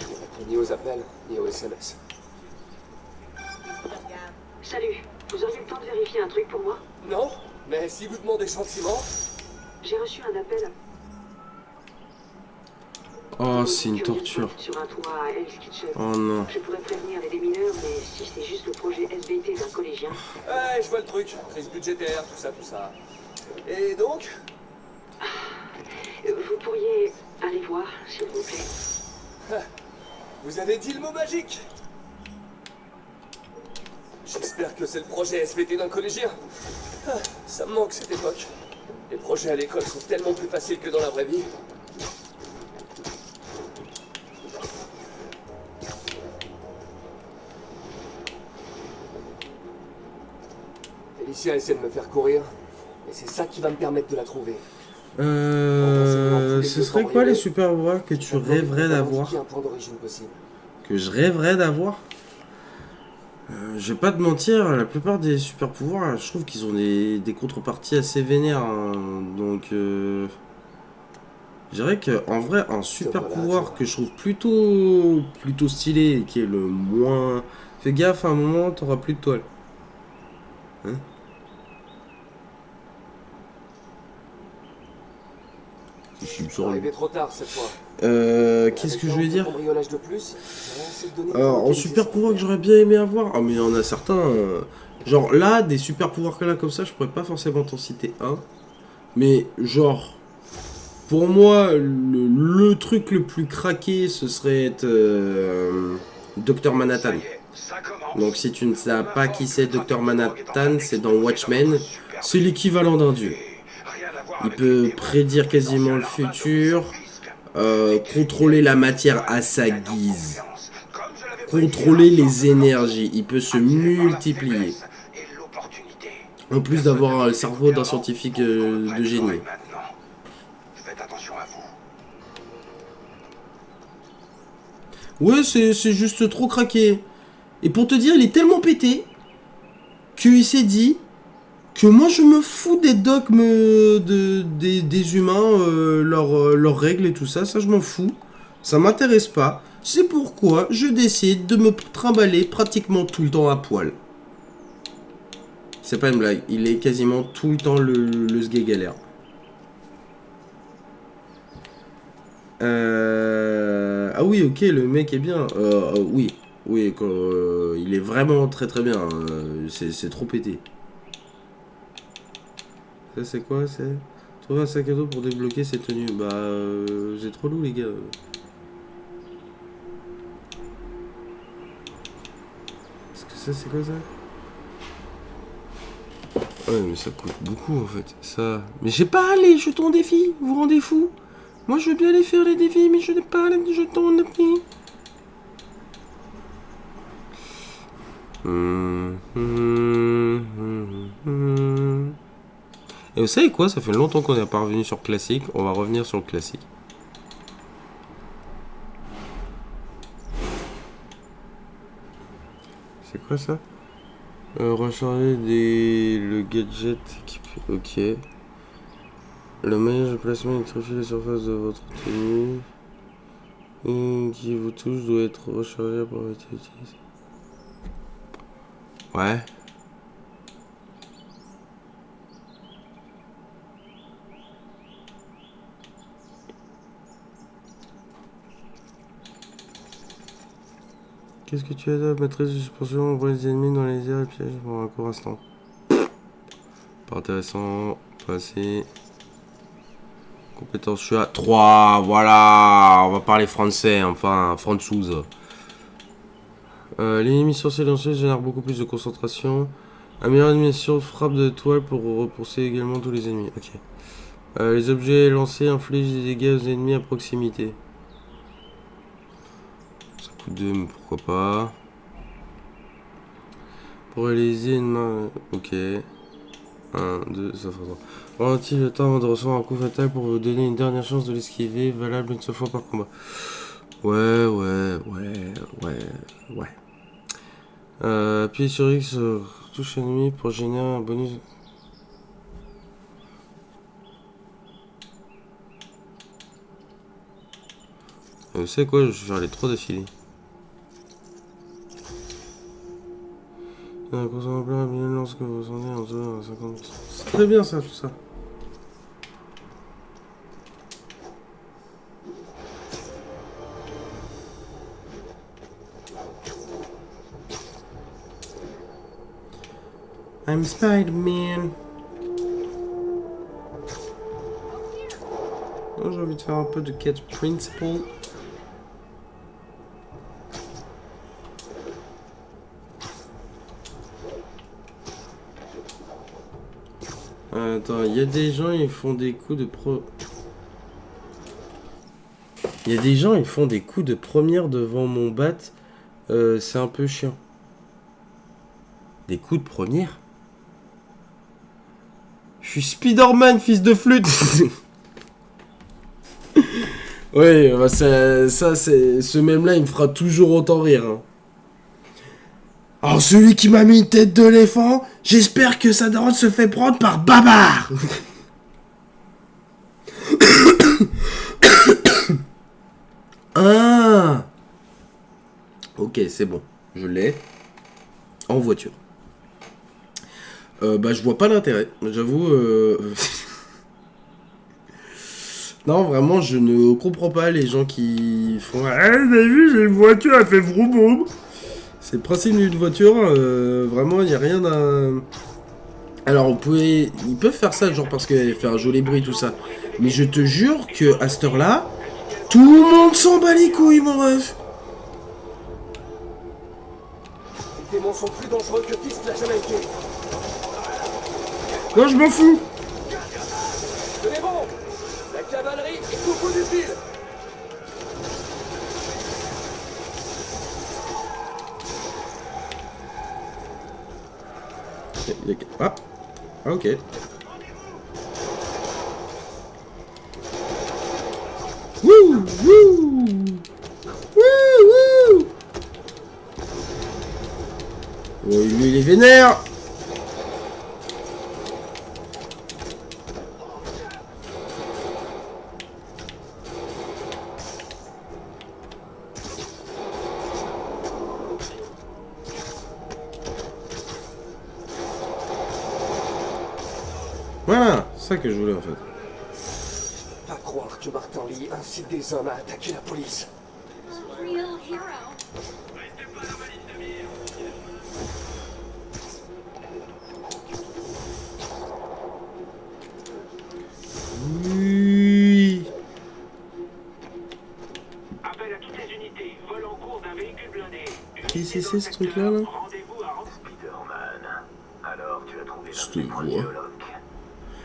il ne répond ni aux appels, ni aux SMS. Salut, vous auriez le temps de vérifier un truc pour moi? Non, mais si vous demandez gentiment... J'ai reçu un appel. Oh, c'est une torture. Sur un toit à Hell's Kitchen. Oh non. Je pourrais prévenir les démineurs, mais si c'est juste le projet SBT d'un collégien... Ouais, je vois le truc. Crise budgétaire, tout ça, tout ça. Et donc? Vous pourriez aller voir, s'il vous plaît. Vous avez dit le mot magique. J'espère que c'est le projet SVT d'un collégien. Ça me manque cette époque. Les projets à l'école sont tellement plus faciles que dans la vraie vie. Félicia essaie de me faire courir, et c'est ça qui va me permettre de la trouver. Ce serait quoi les super pouvoirs que tu rêverais d'avoir? Un point d'origine possible. Que je rêverais d'avoir? Je vais pas te mentir, la plupart des super pouvoirs, je trouve qu'ils ont des contreparties assez vénères. Hein, donc, Je dirais qu'en vrai, un super pouvoir que je trouve plutôt stylé et qui est le moins... Fais gaffe, à un moment, t'auras plus de toile. Hein? Je suis arrivé trop tard cette fois. Qu'est-ce que je vais dire? En super pouvoir que j'aurais bien aimé avoir. Ah mais il y en a certains. Genre là, des super pouvoirs comme ça, je pourrais pas forcément t'en citer un. Mais genre, pour moi, le truc le plus craqué, ce serait être Dr Manhattan. Donc si tu ne sais pas qui c'est Dr Manhattan, c'est dans Watchmen. C'est l'équivalent d'un dieu. Il peut prédire quasiment le futur, contrôler la matière à sa guise, contrôler les énergies, il peut se multiplier. En plus d'avoir le cerveau d'un scientifique de génie. Ouais, c'est juste trop craqué. Et pour te dire, il est tellement pété qu'il s'est dit que moi je me fous des dogmes des humains, leurs règles et tout ça, ça je m'en fous. Ça m'intéresse pas. C'est pourquoi je décide de me trimballer pratiquement tout le temps à poil. C'est pas une blague, il est quasiment tout le temps le sgay galère. Ah oui, ok, le mec est bien. Oui, il est vraiment très très bien. C'est trop pété. Ça c'est quoi? C'est trouver un sac à dos pour débloquer ses tenues. Bah, c'est trop lourd les gars. Est-ce que ça c'est quoi ça? Ouais mais ça coûte beaucoup en fait. Ça. Mais j'ai pas les jetons défis, vous vous rendez fou? Moi je veux bien aller faire les défis, mais je n'ai pas les jetons défis. Et vous savez quoi? Ça fait longtemps qu'on n'est pas revenu sur classique. On va revenir sur le classique. C'est quoi ça? Recharger le gadget équipé. Ok. Le maillage de placement électrifie la surface de votre tenue. Qui vous touche doit être rechargé pour être utilisé. Ouais. Qu'est-ce que tu as de maîtrise de suspension, envoie les ennemis dans les airs et pièges pour un court instant. Pas intéressant. Passer. Compétence, je suis à 3. Voilà. On va parler français, enfin, française. L'ennemi silencieux génère beaucoup plus de concentration. Améliore l'animation frappe de toile pour repousser également tous les ennemis. Ok. Les objets lancés infligent des dégâts aux ennemis à proximité. Ça coûte 2, mais pourquoi pas. Pour réaliser une main. Ok. 1, 2, ça fera 3. Ralentit le temps avant de recevoir un coup fatal pour vous donner une dernière chance de l'esquiver, valable une seule fois par combat. Ouais. Appuyez sur X, touche ennemi pour générer un bonus. Vous savez quoi, je vais faire les 3 d'affilée. Lorsque vous sentez en dessous de 50. C'est très bien ça, tout ça. I'm Spider-Man. J'ai envie de faire un peu de Catch Principle. Attends, il y a des gens, ils font des coups de pro... Il y a des gens, ils font des coups de première devant mon bat. C'est un peu chiant. Des coups de première? Je suis Spider-Man, fils de flûte. Oui, bah ça c'est... Ce même-là, il me fera toujours autant rire. Hein. Alors, celui qui m'a mis une tête d'éléphant, j'espère que sa daronne se fait prendre par Babar. Ah. Ok, c'est bon. Je l'ai. En voiture. Bah, je vois pas l'intérêt. J'avoue... Non, vraiment, je ne comprends pas les gens qui font... Ah, t'as vu, j'ai une voiture, elle fait vroom vroom. C'est le principe d'une voiture. Vraiment, il n'y a rien d'un... Alors, ils peuvent faire ça, genre, parce qu'elle fait un joli bruit, tout ça. Mais je te jure que à cette heure-là, tout le monde s'en bat les couilles, mon ref. Les démons sont plus dangereux que Fisk l'a jamais été. Non, je m'en fous. Tenez bon. La cavalerie est au bout du fil. Ah, ok. Wouh, wouh, wouh, wouh. Oh, lui, il est vénère. Voilà, c'est ça que je voulais en fait. Pas croire que Martin Lee incite des hommes à attaquer la police. Oui. Appel à toutes les unités. Vol en cours d'un véhicule blindé. Qu'est-ce que c'est ce truc-là là? Rendez-vous à Spider-Man. Alors, tu as trouvé Je te vois.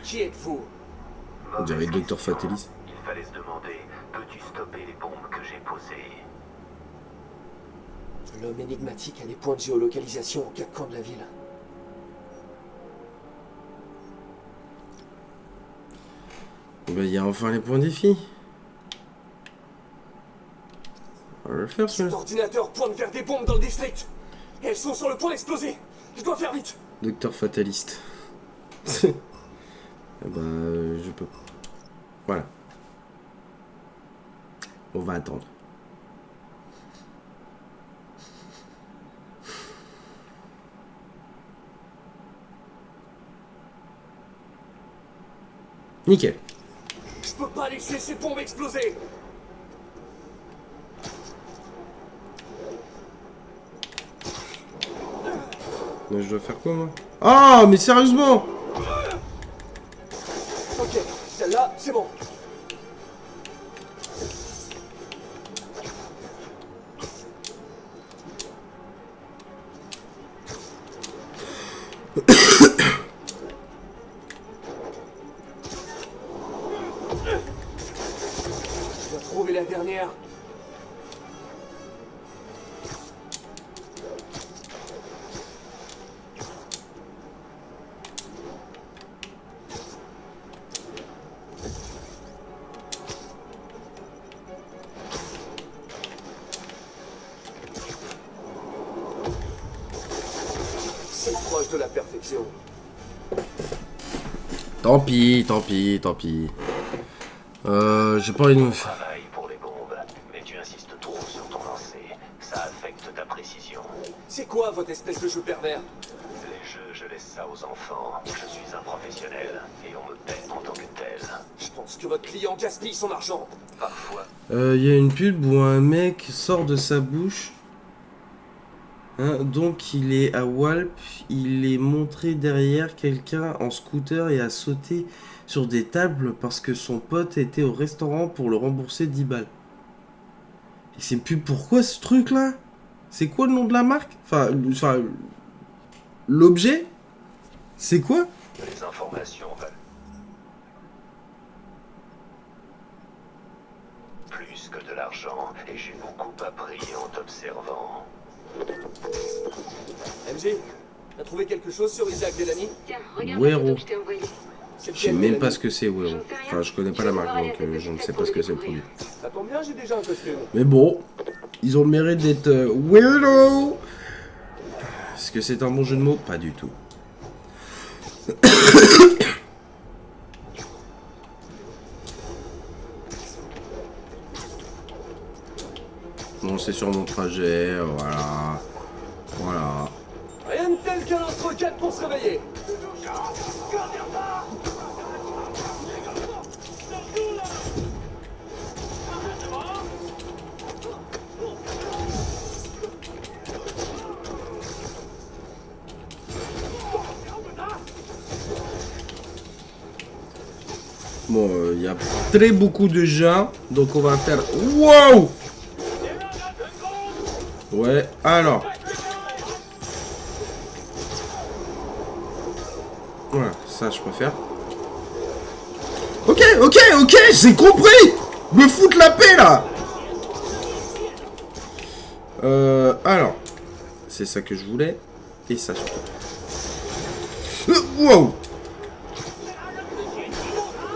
Qui êtes-vous? On dirait le Dr Fatalis. Il fallait se demander, peux-tu stopper les bombes que j'ai posées? L'homme énigmatique a des points de géolocalisation aux quatre coins de la ville. Bah, il y a enfin les points défi. On va le faire, Cet celui-là. ordinateur pointe vers des bombes dans le district. Et elles sont sur le point d'exploser. Je dois faire vite. Docteur Fataliste. Bah, je peux. Voilà. On va attendre. Nickel. Je peux pas laisser ces bombes exploser. Mais je dois faire quoi, moi? Ah, mais sérieusement! Ok, celle-là, c'est bon. Je dois trouver la dernière. C'est proche de la perfection. Tant pis, tant pis, tant pis. J'ai pas envie de me faire. Travail pour les bombes, mais tu insistes trop sur ton lancer. Ça affecte ta précision. C'est quoi votre espèce de jeu pervers? Les jeux, je laisse ça aux enfants. Je suis un professionnel et on me paie en tant que tel. Je pense que votre client gaspille son argent. Parfois. Il y a une pub où un mec sort de sa bouche. Hein, donc il est à Walp, il est montré derrière quelqu'un en scooter et a sauté sur des tables parce que son pote était au restaurant pour le rembourser 10 balles. Et c'est une pub pourquoi ce truc là? C'est quoi le nom de la marque? Enfin l'objet? C'est quoi? Les informations valent plus que de l'argent et j'ai beaucoup appris en t'observant. MJ, t'as trouvé quelque chose sur Isaac Delany? Tiens, regarde Wero. la photo que je t'ai envoyée. Je sais même pas ce que c'est Wero. Enfin je connais pas la marque donc je ne sais pas ce que c'est le produit. Ça tombe bien, j'ai déjà un costume. Mais bon, ils ont le mérite d'être weirdo. Est-ce que c'est un bon jeu de mots? Pas du tout. avancer sur mon trajet, voilà. Voilà. Rien de tel qu'un lance-roquette pour se réveiller. Bon, il y a très beaucoup de gens, donc on va faire... Wow! Ouais, alors... Voilà, ça je préfère. Ok, j'ai compris! Me foutre la paix là! Alors... C'est ça que je voulais. Et ça surtout. Wow!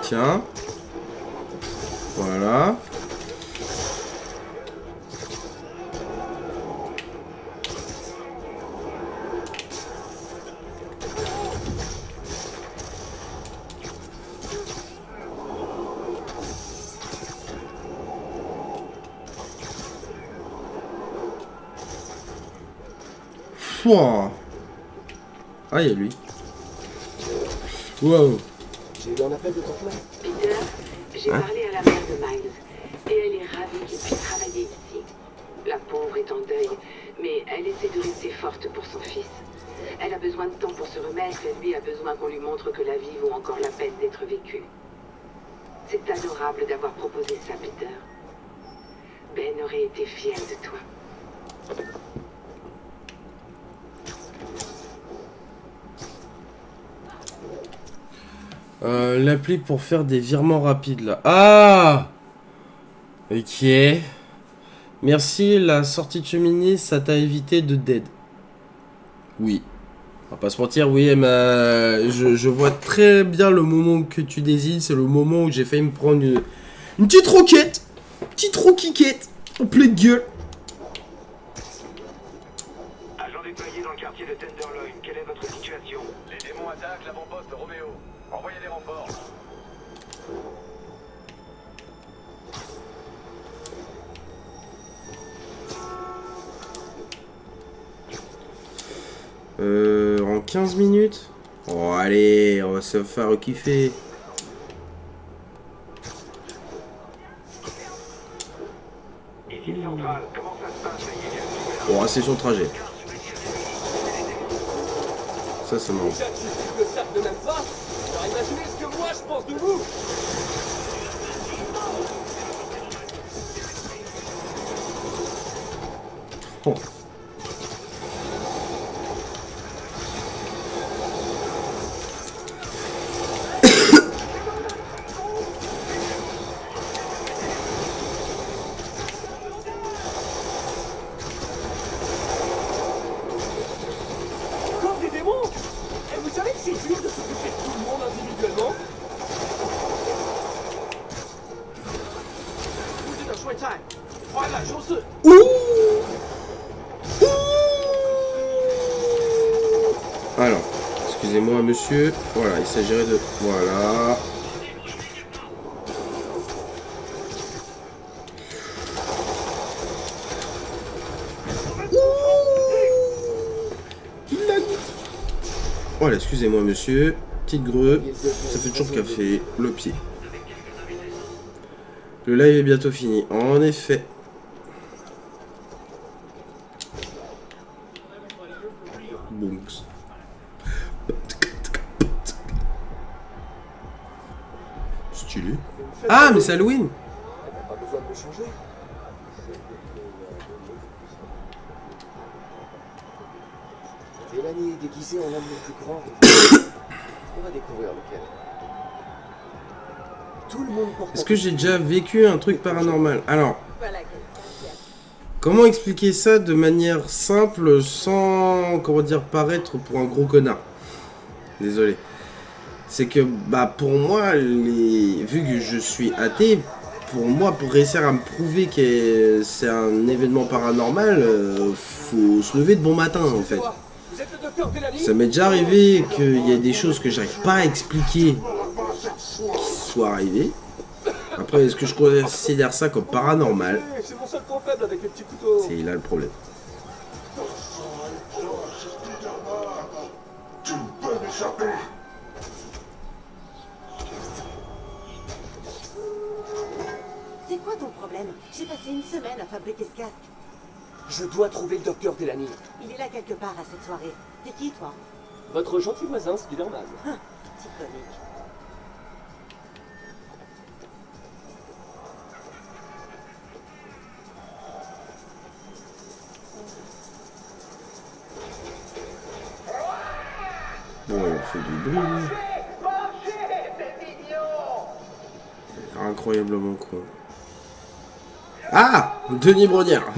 Tiens. Voilà. Pouah. Ah, il y a lui. Wow. J'ai eu un appel de ton père. Peter, j'ai parlé à la mère de Miles et elle est ravie qu'il puisse travailler ici. La pauvre est en deuil, mais elle essaie de rester forte pour son fils. Elle a besoin de temps pour se remettre et lui a besoin qu'on lui montre que la vie vaut encore la peine d'être vécue. C'est adorable d'avoir proposé ça, Peter. Ben aurait été fier de toi. L'appli pour faire des virements rapides là. Ah! Ok. Merci, la sortie de cheminée, ça t'a évité de dead. Oui. On va pas se mentir, oui, mais je vois très bien le moment que tu désignes. C'est le moment où j'ai failli me prendre une petite roquette. Petite roquiquette. En pleine gueule. Agent déployé dans le quartier de Tenderloin, quelle est votre situation? Les démons attaquent l'avant-poste Roméo. Envoyez des renforts. En 15 minutes. Oh, allez, on va se faire kiffer. Ici Central, comment ça se passe? Oh, c'est sur le trajet. Ça, c'est marrant. Déjà que je le savent de même pas, alors imaginez ce que moi je pense de vous. Oh. Encore des démons? Et vous savez que c'est dur de s'occuper de tout le monde individuellement? Alors, excusez-moi monsieur. Voilà, il s'agirait de... Voilà. Voilà, excusez-moi monsieur. Petite greu. Ça fait toujours café. Le pied. Le live est bientôt fini. En effet. Boomps. Stylé. Ah, mais c'est Halloween. Pas besoin de me changer. Mélanie est déguisée en homme le plus grand. On va découvrir lequel. Tout le monde porte. Est-ce que j'ai déjà vécu un truc paranormal? Alors, comment expliquer ça de manière simple sans, comment dire, paraître pour un gros connard? Désolé. C'est que, bah, pour moi, vu que je suis athée, pour moi, pour réussir à me prouver que c'est un événement paranormal, faut se lever de bon matin, en fait. Ça m'est déjà arrivé qu'il y a des choses que j'arrive pas à expliquer qui soient arrivées. Après, est-ce que je considère ça comme paranormal? C'est mon seul trofée. faible avec les petits couteaux. C'est là le problème. Tu peux m'échapper. C'est quoi ton problème? J'ai passé une semaine à fabriquer ce casque. Je dois trouver le docteur Delany. Il est là quelque part à cette soirée. T'es qui, toi? Votre gentil voisin, Spider-Man. Petit comique. Bon, on fait du bruit. Incroyablement con. Ah, Denis Brognard.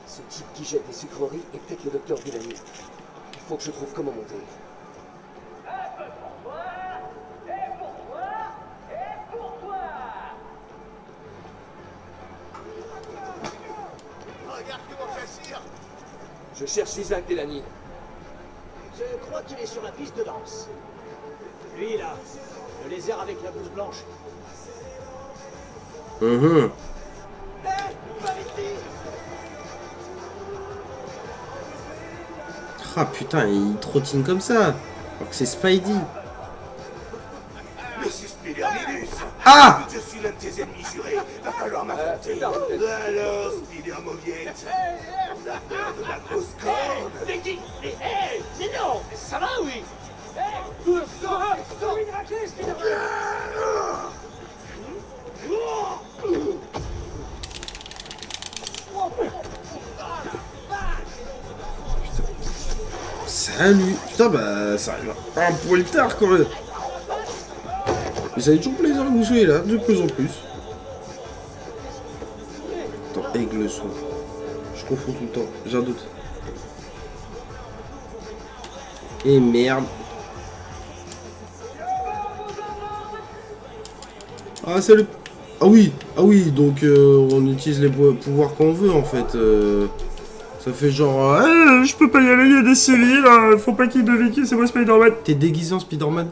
Ce type qui jette des sucreries est peut-être le docteur Delany. Il faut que je trouve comment monter. Je cherche Isaac Delany. Je crois qu'il est sur la piste de danse. Lui, là, le lézard avec la blouse blanche. Ah putain, il trottine comme ça. Alors que c'est Spidey. Monsieur Spider-Minus. Ah! Je suis l'un de tes ennemis jurés. Va falloir m'affronter. Alors, Spider-Moviette, on a peur de la grosse corne. Mais qui? Mais non! Ça va, oui? Salut. Putain, bah, ça arrive un poil tard quand même. Mais ça fait toujours plaisir que vous soyez là, de plus en plus. Attends, aigle son. Je confonds tout le temps, j'ai un doute. Et merde. Ah, salut. Ah oui, donc on utilise les pouvoirs qu'on veut en fait. Ça fait genre, je peux pas y aller, il y a des civils, faut pas qu'il y ait de véhicules, c'est moi Spider-Man. T'es déguisé en Spider-Man?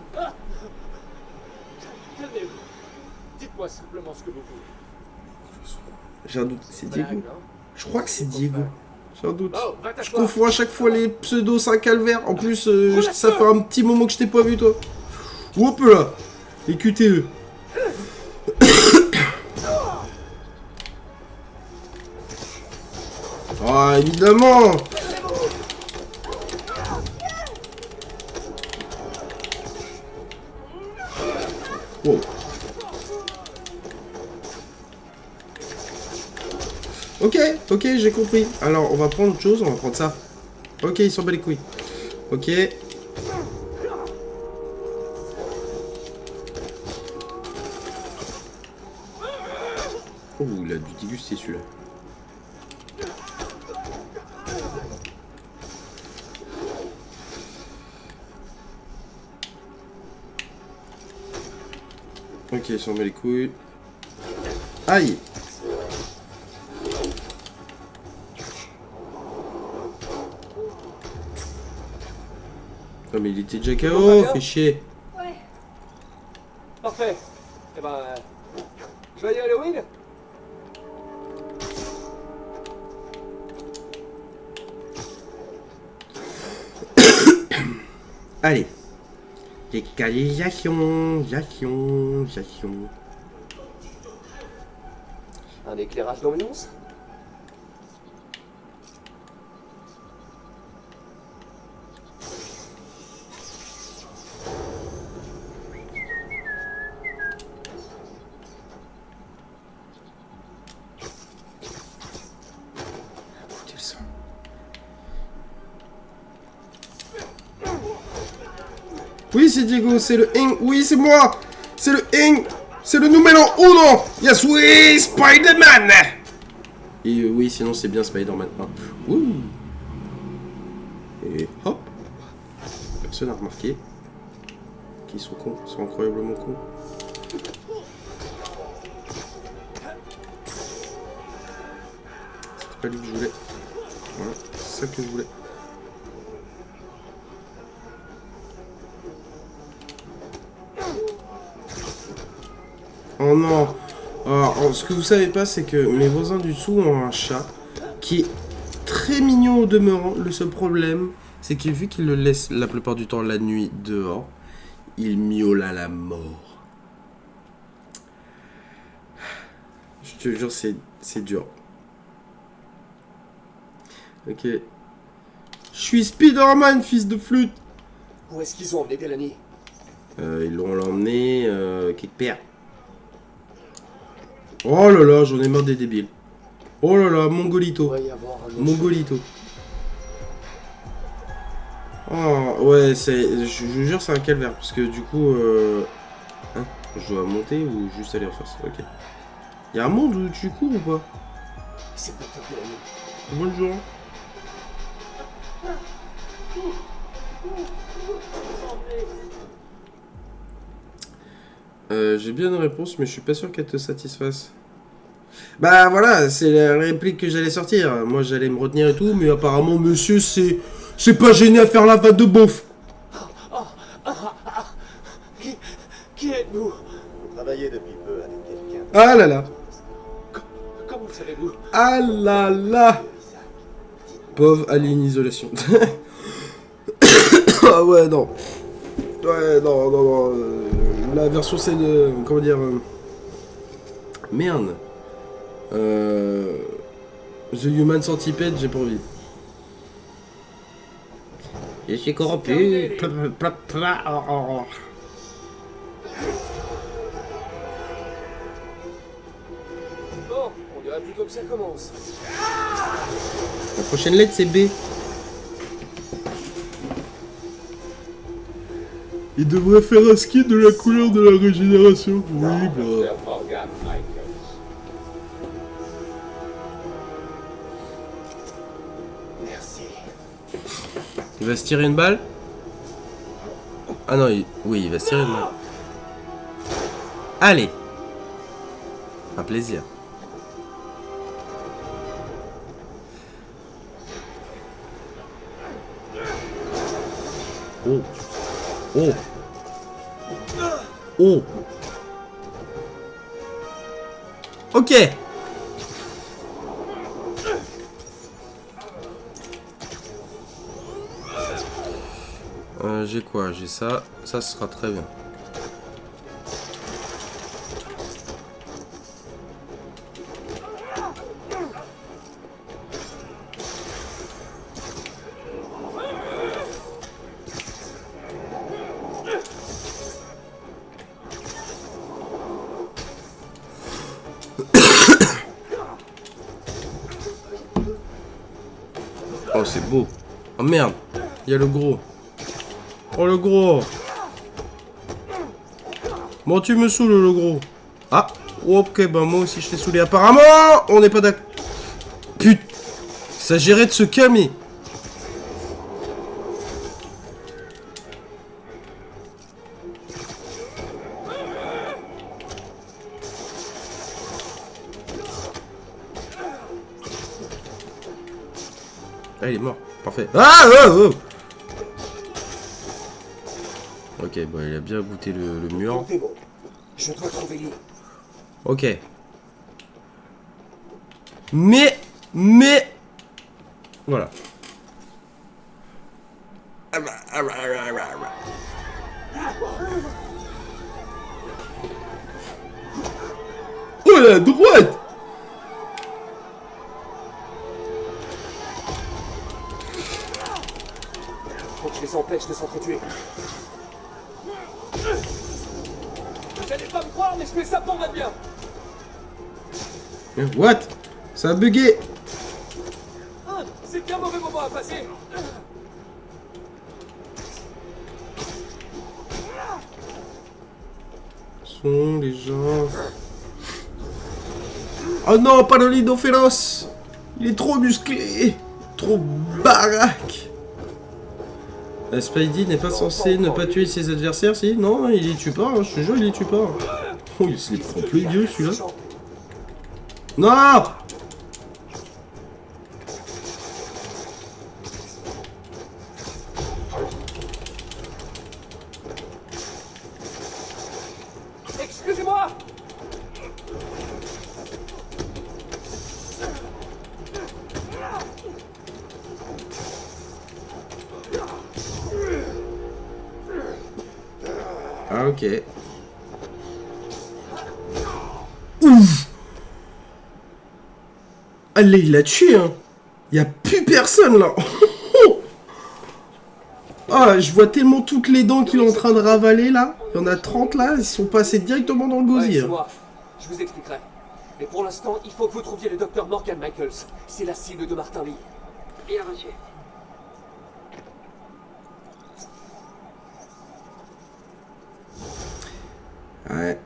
Calmez-vous. Dites-moi simplement ce que vous voulez. J'ai un doute, c'est Diego? Blague, Je crois que c'est Diego. J'ai un doute. Oh, va Je t'asseoir. confonds à chaque fois les pseudos, c'est un calvaire. En plus, ça fait un petit moment que je t'ai pas vu, toi. Hop là. Les QTE. Ah, évidemment. Wow. Ok, j'ai compris. Alors, on va prendre autre chose, on va prendre ça. Ok, il s'en bat les couilles. Ok. Oh, il a dû déguster celui-là. Ok, il s'en bat les couilles. Aïe! Oh mais il était déjà KO, fais chier. Ouais. Parfait. Eh ben, joyeux Halloween. Allez. Localisation. Un éclairage d'ambiance. Oui, c'est Diego, c'est le Ing. Oui, c'est moi. C'est le Ing. C'est le numéro 1. Yes, oui, Spider-Man. Et oui, sinon c'est bien Spider-Man. Ouh. Et hop. Personne n'a remarqué. Qu'ils sont cons, ils sont incroyablement cons. C'était pas lui que je voulais. Voilà, c'est ça que je voulais. Oh non. Alors, ce que vous savez pas, c'est que mes voisins du dessous ont un chat qui est très mignon au demeurant. Le seul problème, c'est que vu qu'il le laisse la plupart du temps la nuit dehors, il miaule à la mort. Je te jure, c'est dur. Ok. Je suis Spider-Man, fils de flûte. Où est-ce qu'ils ont emmené Delaney? Ils l'ont emmené quelque part. Oh là là, j'en ai marre des débiles. Oh là là, Mongolito. Mongolito. Oh, ouais, je vous jure, c'est un calvaire. Parce que du coup, hein, je dois monter ou juste aller en face. Ok. Y'a un monde où tu cours ou pas? C'est pas peur Delaney. Bonjour. J'ai bien une réponse, mais je suis pas sûr qu'elle te satisfasse. Bah voilà, c'est la réplique que j'allais sortir. Moi j'allais me retenir et tout, mais apparemment monsieur c'est pas gêné à faire la vanne de beauf. Qui êtes-vous? Vous travaillez depuis peu avec quelqu'un. Ah là là. Comment le savez-vous? Ah là là. Pauvre alien isolation. Ah ouais non. Ouais non. La version c'est de... Comment dire... Merde. The Human Centipede, j'ai pas envie. Je suis corrompu. Bon, on dirait plutôt que ça commence. La prochaine lettre c'est B. Il devrait faire un skin de la couleur de la régénération. Oui, bah. Merci. Il va se tirer une balle? Ah non, oui, il va se tirer une balle. Allez. Un plaisir. Oh. Oh. Oh. Ok. J'ai quoi? J'ai ça. Ça sera très bien. Oh, c'est beau. Oh merde. Il y a le gros. Oh, le gros. Bon, tu me saoules, le gros. Ah. Ok, bah moi aussi, je t'ai saoulé. Apparemment, on n'est pas d'accord. Putain. Il s'agirait de se calmer. Ah, il est mort. Parfait. Ah, oh, oh. Ok, bon, il a bien goûté le mur. C'est bon. Je dois trouver l'île. Ok. Mais... Voilà. Oh, la droite! Faut que je les empêche de s'entretuer. Vous allez pas me croire, mais je fais ça pour votre bien. What? Ça a bugué. Ah, c'est qu'un mauvais moment à passer. Sont les gens... Oh non, pas le lido féroce. Il est trop musclé. Trop baraque. Spidey n'est pas censé ne pas tuer ses adversaires, si? Non, il les tue pas, hein, je te jure, il les tue pas. Oh, il se les prend plus vieux, celui-là. Non! Excusez-moi. Ah, ok. Ouf. Allez, il l'a tué, hein. Il n'y a plus personne, là. Ah, je vois tellement toutes les dents qu'il est en train de ravaler, là. Il y en a 30, là. Ils sont passés directement dans le gosier. Ouais, c'est moi. Je vous expliquerai. Mais pour l'instant, il faut que vous trouviez le docteur Morgan Michaels. C'est la cible de Martin Lee. Bien reçu. Ouais.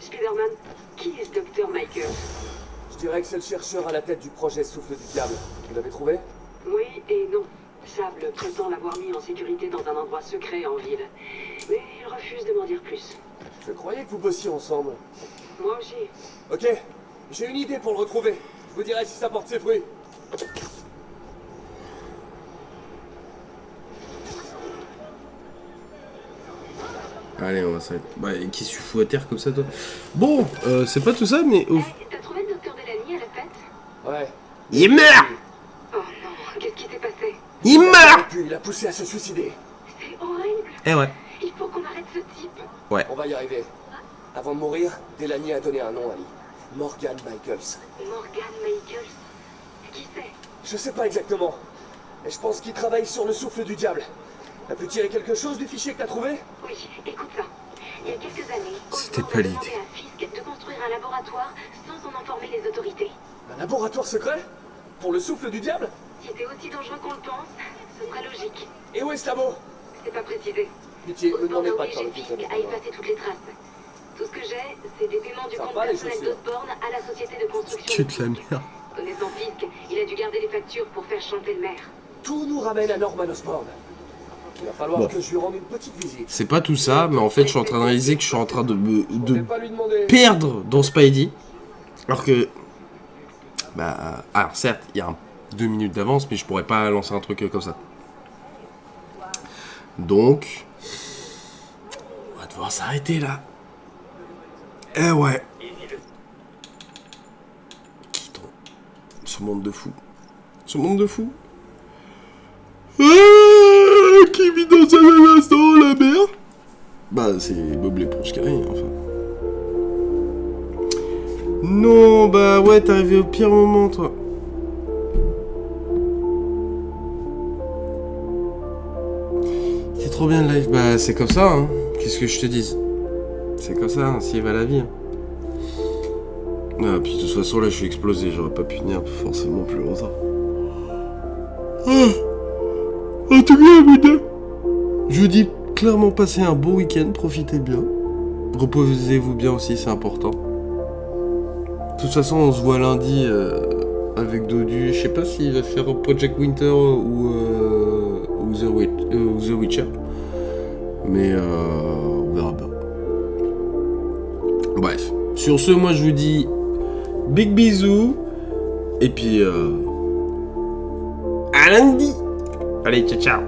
Spider-Man, qui est ce docteur Michaels? Je dirais que c'est le chercheur à la tête du projet Souffle du Diable. Vous l'avez trouvé? Oui et non. Sable prétend l'avoir mis en sécurité dans un endroit secret en ville. Mais il refuse de m'en dire plus. Je croyais que vous bossiez ensemble. Moi aussi. Ok, j'ai une idée pour le retrouver. Je vous dirai si ça porte ses fruits. Allez, on va s'arrêter. Bah, qui se fout à terre comme ça, toi? Bon, c'est pas tout ça, mais... T'as trouvé le docteur Delany à la fête? Ouais. Il meurt! Oh non, qu'est-ce qui s'est passé? Il meurt! Puis il a poussé à se suicider. C'est horrible. Eh ouais. Il faut qu'on arrête ce type. Ouais. On va y arriver. Avant de mourir, Delany a donné un nom à lui. Morgan Michaels. Morgan Michaels? Qui c'est? Je sais pas exactement. Mais je pense qu'il travaille sur le souffle du diable. T'as pu tirer quelque chose du fichier que t'as trouvé? Oui, écoute ça. Il y a quelques années, c'était pas l'idée. à Fisk de construire un laboratoire sans en informer les autorités. Un laboratoire secret? Pour le souffle du diable? Si c'est aussi dangereux qu'on le pense, ce serait logique. Et où est ce labo? C'est pas précisé. Pitié, me demandez On a pas de faire obligé le Fisk à effacer toutes les traces. Tout ce que j'ai, c'est des paiements du compte personnel d'Osborne à la société de construction. Tu te la merde. Connaissant Fisk, il a dû garder les factures pour faire chanter le maire. Tout nous ramène à Norman Osborn. Il va falloir que je lui rende une petite visite. C'est pas tout ça, mais en fait, je suis en train de réaliser que je suis en train de perdre dans Spidey. Alors que... Bah... Alors, certes, il y a 2 minutes d'avance, mais je pourrais pas lancer un truc comme ça. Donc... On va devoir s'arrêter, là. Eh ouais. Quittons ce monde de fou. Ce monde de fou. Qui vit dans un instant, la mer? Bah, c'est Bob l'éponge qui a rien, enfin. Non, bah ouais, t'es arrivé au pire moment, toi. C'est trop bien le live. Bah, c'est comme ça, hein. Qu'est-ce que je te dise? C'est comme ça, hein, s'il va la vie. Ah, puis de toute façon, là, je suis explosé. J'aurais pas pu tenir forcément plus longtemps. En tout cas, je vous dis clairement, passez un bon week-end, profitez bien. Reposez-vous bien aussi, c'est important. De toute façon, on se voit lundi avec Dodu. Je sais pas s'il va faire Project Winter ou The Witcher. Mais on verra bien. Bref. Sur ce, moi je vous dis big bisous. Et puis à lundi. Allez, ciao ciao.